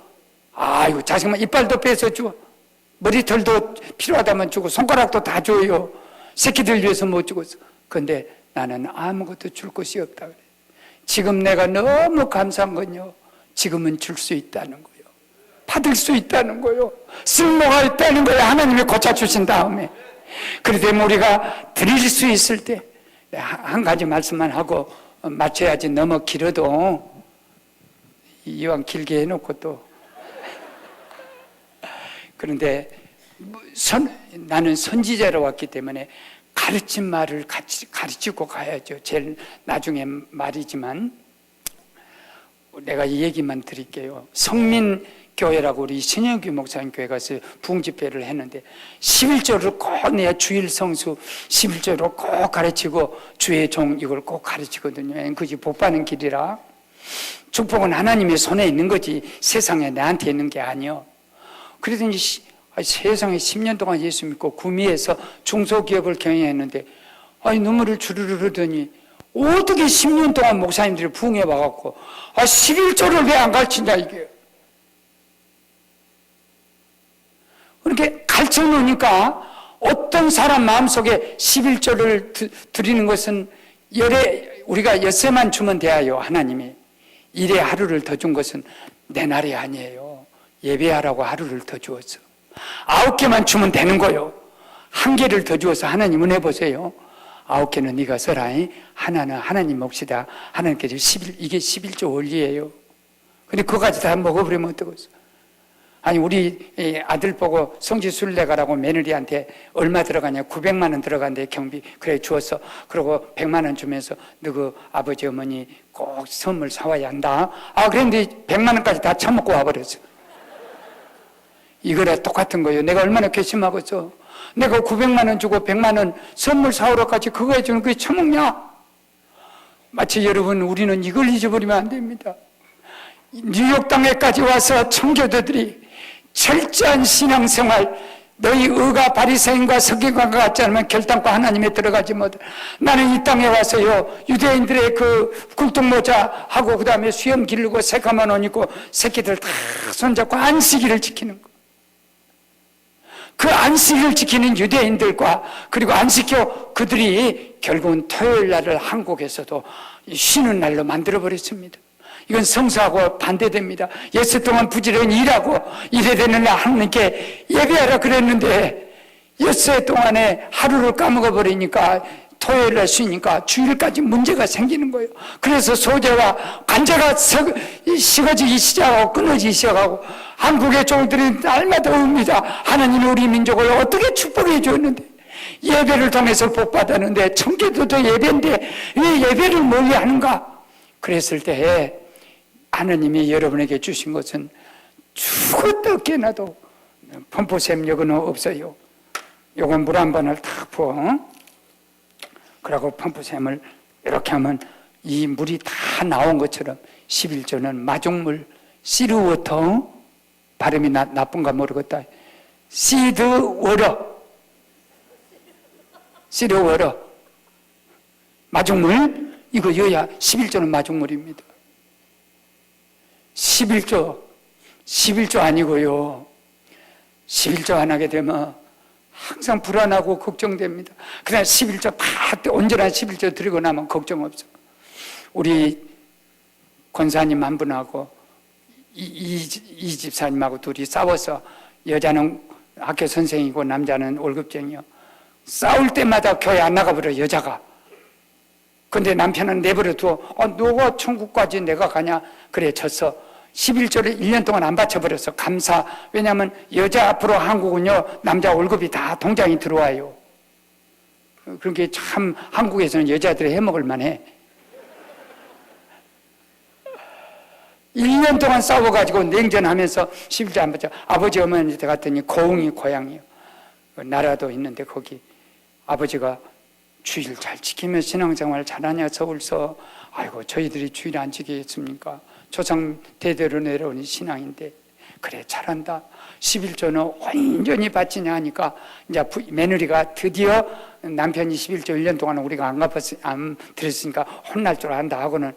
아이고 자식만 이빨도 빼서 줘. 머리털도 필요하다면 주고 손가락도 다 줘요. 새끼들 위해서 못 죽었어. 그런데 나는 아무것도 줄 것이 없다 그래. 지금 내가 너무 감사한 건요, 지금은 줄 수 있다는 거예요. 받을 수 있다는 거예요. 쓸모가 있다는 거예요. 하나님이 고쳐주신 다음에. 그렇기 때문에 우리가 드릴 수 있을 때 한 가지 말씀만 하고 맞춰야지. 너무 길어도 이왕 길게 해놓고 또. 그런데 나는 선지자로 왔기 때문에 가르친 말을 같이 가르치고 가야죠. 제일 나중에 말이지만 내가 이 얘기만 드릴게요. 성민교회라고 우리 신영규 목사님 교회 가서 부흥집회를 했는데 11조를 꼭 내가 주일 성수 11조로 꼭 가르치고 주의 종 이걸 꼭 가르치거든요. 그것이 복받는 길이라. 축복은 하나님의 손에 있는 거지 세상에 나한테 있는 게 아니요. 그러더니 세상에 10년 동안 예수 믿고 구미에서 중소기업을 경영했는데 눈물을 주르르 흐르더니 어떻게 10년 동안 목사님들이 부흥해 와갖고 11조를 왜 안 가르치냐 이게. 그렇게 가르쳐 놓으니까 어떤 사람 마음속에 11조를 드리는 것은 우리가 엿새만 주면 돼요. 하나님이 일에 하루를 더 준 것은 내 날이 아니에요. 예배하라고 하루를 더 주었어. 9개만 주면 되는 거요. 1개를 더 주어서 하나님 은혜 보세요. 9개는 네가 써라. 하나는 하나님 몫이다. 하나님께서 이게 11조 원리예요. 근데 그거까지 다 먹어버리면 어떡하겠어. 아니 우리 아들 보고 성지순례 가라고 며느리한테 얼마 들어가냐 900만 원 들어간대 경비. 그래 주었어. 그러고 100만 원 주면서 너 그 아버지 어머니 꼭 선물 사와야 한다. 그런데 100만 원까지 다 처먹고 와버렸어. 이거랑 똑같은 거예요. 내가 얼마나 괘씸하겠어. 내가 900만 원 주고 100만 원 선물 사오러까지 그거 해주는 그게 처먹냐? 마치 여러분 우리는 이걸 잊어버리면 안 됩니다. 뉴욕 땅에까지 와서 청교도들이 철저한 신앙생활, 너희 의가 바리새인과 서기관과 같지 않으면 결단코 하나님에 들어가지 못해. 나는 이 땅에 와서요 유대인들의 그 굴뚝모자 하고 그 다음에 수염 기르고 새까만 옷 입고 새끼들 다 손잡고 안식일을 지키는 거. 그 안식일을 지키는 유대인들과 그리고 안식교 그들이 결국은 토요일 날을 한국에서도 쉬는 날로 만들어버렸습니다. 이건 성서하고 반대됩니다. 예수 동안 부지런히 일하고 일해야 되는 날 하나님께 예배하라 그랬는데 엿새 동안에 하루를 까먹어 버리니까 토요일 날 쉬니까 주일까지 문제가 생기는 거예요. 그래서 소재와 관자가 식어지기 시작하고 끊어지기 시작하고 한국의 종들이 날마다 옵니다. 하나님이 우리 민족을 어떻게 축복해 주었는데 예배를 통해서 복받았는데 청교도도 예배인데 왜 예배를 멀리 하는가? 그랬을 때에 하나님이 여러분에게 주신 것은 죽었다 깨나도 펌프샘 여기는 없어요. 요건 물 한 번을 탁 부어. 그리고 펌프샘을 이렇게 하면 이 물이 다 나온 것처럼 11조는 마중물, 시드워터, 발음이 나쁜가 모르겠다. 시드워터, 시드워터, 마중물, 이거 여야 11조는 마중물입니다. 11조 아니고요. 11조 안 하게 되면 항상 불안하고 걱정됩니다. 그냥 11조 온전한 11조 드리고 나면 걱정 없어. 우리 권사님 한 분하고 이 집사님하고 둘이 싸워서 여자는 학교 선생이고 남자는 월급쟁이요. 싸울 때마다 교회 안 나가버려 여자가. 근데 남편은 내버려두어 너가 천국까지 내가 가냐. 그래 졌어. 11조를 1년 동안 안 바쳐버렸어. 감사. 왜냐하면 여자 앞으로 한국은요 남자 월급이 다 통장에 들어와요. 그러니까 참 한국에서는 여자들이 해먹을 만해. 1년 동안 싸워가지고 냉전하면서 11조 안 바쳐. 아버지 어머니한테 갔더니 고흥이 고향이요. 나라도 있는데 거기 아버지가 주일 잘 지키며 신앙생활 잘하냐 서울서. 아이고 저희들이 주일 안 지키겠습니까? 조상 대대로 내려오는 신앙인데. 그래 잘한다. 11조는 온전히 바치냐 하니까 이제 며느리가 드디어 남편이 11조 1년 동안 우리가 안 드렸으니까 혼날 줄 안다 하고는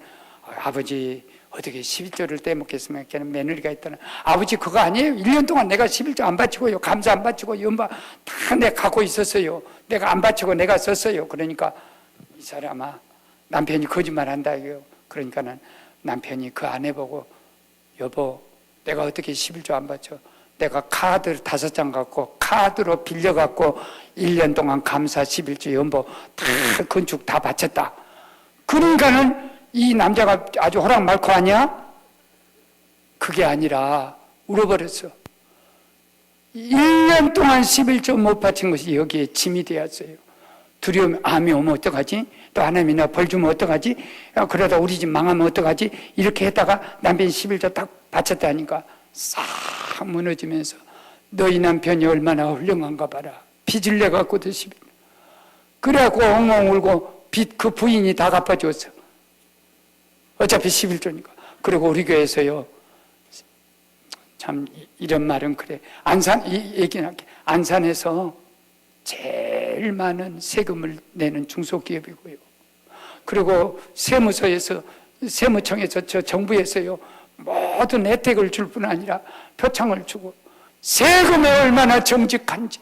아버지 어떻게 11조를 떼먹겠습니까? 걔는 며느리가 있다는 아버지 그거 아니에요. 1년 동안 내가 11조 안 바치고요. 감사 안 바치고 연바 다 내가 갖고 있었어요. 내가 안 바치고 내가 썼어요. 그러니까 이 사람아 남편이 거짓말한다 이거요. 그러니까는 남편이 그 아내 보고 여보 내가 어떻게 11조 안 바쳐? 내가 카드 5장 갖고 카드로 빌려갖고 1년 동안 감사 11조 연보 다 건축 다 바쳤다. 그러니까는 이 남자가 아주 호락 말코 하냐? 그게 아니라 울어버렸어. 1년 동안 11조 못 바친 것이 여기에 짐이 되었어요. 두려움, 암이 오면 어떡하지? 또 하나님이 나 벌 주면 어떡하지? 그러다 우리 집 망하면 어떡하지? 이렇게 했다가 남편이 11조 딱 바쳤다니까 싹 무너지면서 너희 남편이 얼마나 훌륭한가 봐라. 빚을 내갖고도 11조. 그래갖고 엉엉 울고 빚 그 부인이 다 갚아줬어. 어차피 11조니까. 그리고 우리 교회에서요. 참 이런 말은 그래. 이 얘기는 할게. 안산에서 제일 많은 세금을 내는 중소기업이고요. 그리고 세무청에서 저 정부에서요 모든 혜택을 줄 뿐 아니라 표창을 주고 세금에 얼마나 정직한지.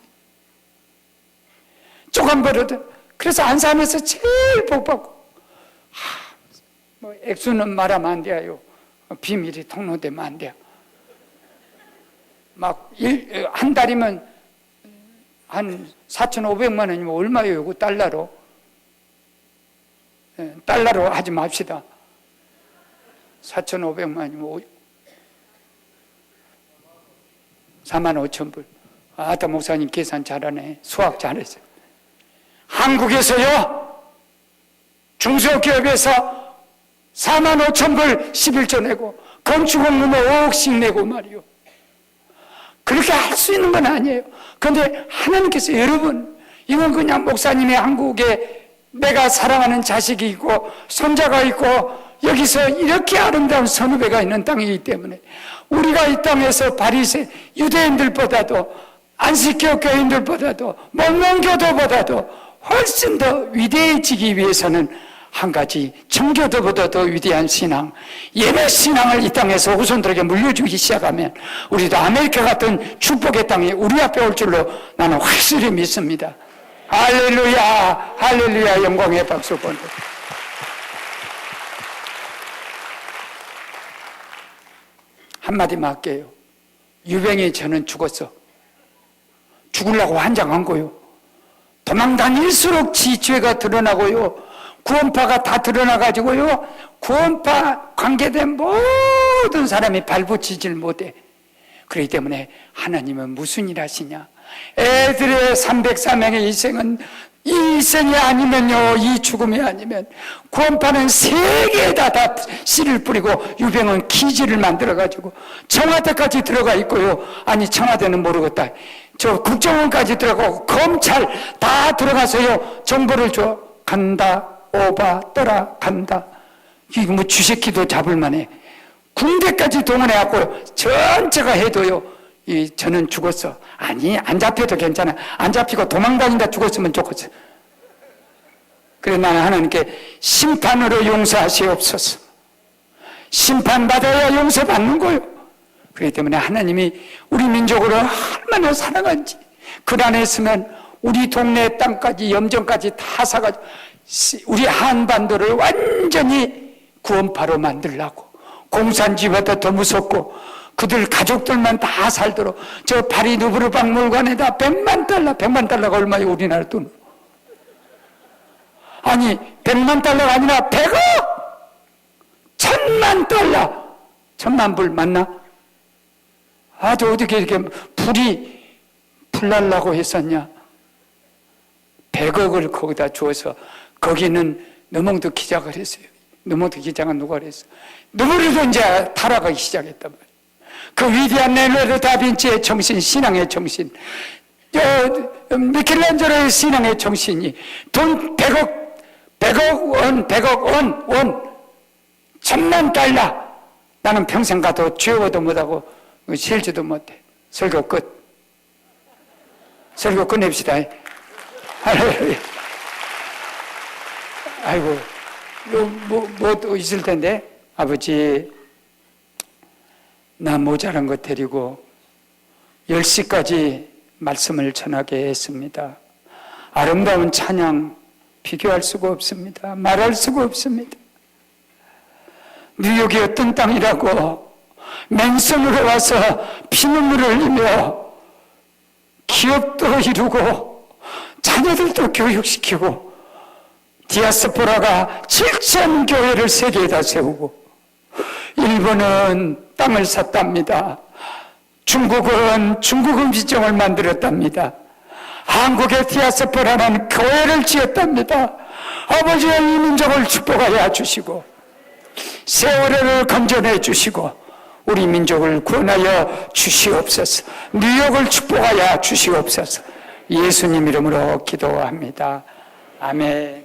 조금 벌어도. 그래서 안산에서 제일 복받고, 뭐 액수는 말하면 안 돼요. 비밀이 통로되면 안 돼요. 막 한 달이면 한 4,500만 원이면 얼마예요? 그 달러로. 달러로 하지 맙시다. 4,500만 원이면 45,000불. 아따 목사님 계산 잘하네. 수학 잘했어요. 한국에서요, 중소기업에서 45,000불 11조 내고, 건축업 넣으면 5억씩 내고 말이요. 그렇게 할 수 있는 건 아니에요. 그런데 하나님께서 여러분, 이건 그냥 목사님의 한국에 내가 사랑하는 자식이 있고, 손자가 있고, 여기서 이렇게 아름다운 선후배가 있는 땅이기 때문에, 우리가 이 땅에서 바리새 유대인들보다도, 안식교 교인들보다도, 목론교도보다도 훨씬 더 위대해지기 위해서는 한 가지, 청교도보다 더 위대한 신앙, 예배 신앙을 이 땅에서 후손들에게 물려주기 시작하면 우리도 아메리카 같은 축복의 땅이 우리 앞에 올 줄로 나는 확실히 믿습니다. 할렐루야, 할렐루야, 영광의 박수 보내. 한마디만 할게요. 유병이 저는 죽었어. 죽으려고 환장한 거요. 도망다닐수록 지 죄가 드러나고요. 구원파가 다 드러나가지고요. 구원파 관계된 모든 사람이 발붙이질 못해. 그렇기 때문에 하나님은 무슨 일 하시냐. 애들의 304명의 희생은 이 희생이 아니면요, 이 죽음이 아니면 구원파는 세계에다 다 씨를 뿌리고 유병은 기지를 만들어가지고 청와대까지 들어가 있고요. 아니 청와대는 모르겠다. 저 국정원까지 들어가고 검찰 다 들어가서요 정보를 줘. 간다 오바 떠라 간다. 이거 뭐 쥐새끼도 잡을만해. 군대까지 동원해갖고 전체가 해도요 저는 죽었어. 아니 안 잡혀도 괜찮아. 안 잡히고 도망다닌다 죽었으면 좋겠어. 그래 나는 하나님께 심판으로 용서하시옵소서. 심판받아야 용서받는 거예요. 그렇기 때문에 하나님이 우리 민족을 얼마나 사랑한지, 그 안에 있으면 우리 동네 땅까지 염전까지 다 사가지고 우리 한반도를 완전히 구원파로 만들려고, 공산주의보다 더 무섭고 그들 가족들만 다 살도록 저 파리 누브르 박물관에다 100만 달러가 얼마예요 우리나라 돈? 아니 100만 달러가 아니라 100억! 1000만 달러! 1000만 불 맞나? 아주 어떻게 이렇게 불나려고 했었냐? 100억을 거기다 주어서 거기는 너몽드 기자가 그랬어요. 너몽드 기자가 누가 그랬어? 누구라도 이제 타락하기 시작했단 말이에요. 그 위대한 레오나르도 다빈치의 정신, 신앙의 정신, 미켈란젤로의 신앙의 정신이 돈 100억 원, 1000만 달러. 나는 평생 가도 죄워도 못하고 실지도 못해. 설교 끝. 설교 끝냅시다. 아이고, 뭐 또 있을 텐데. 아버지, 나 모자란 것 데리고 10시까지 말씀을 전하게 했습니다. 아름다운 찬양 비교할 수가 없습니다. 말할 수가 없습니다. 뉴욕이 어떤 땅이라고 맨손으로 와서 피눈물을 흘리며 기업도 이루고 자녀들도 교육시키고 디아스포라가 7천 교회를 세계에다 세우고, 일본은 땅을 샀답니다. 중국은 중국 음식점을 만들었답니다. 한국의 디아스포라는 교회를 지었답니다. 아버지의 이 민족을 축복하여 주시고 세월호를 건져내 주시고 우리 민족을 구원하여 주시옵소서. 뉴욕을 축복하여 주시옵소서. 예수님 이름으로 기도합니다. 아멘.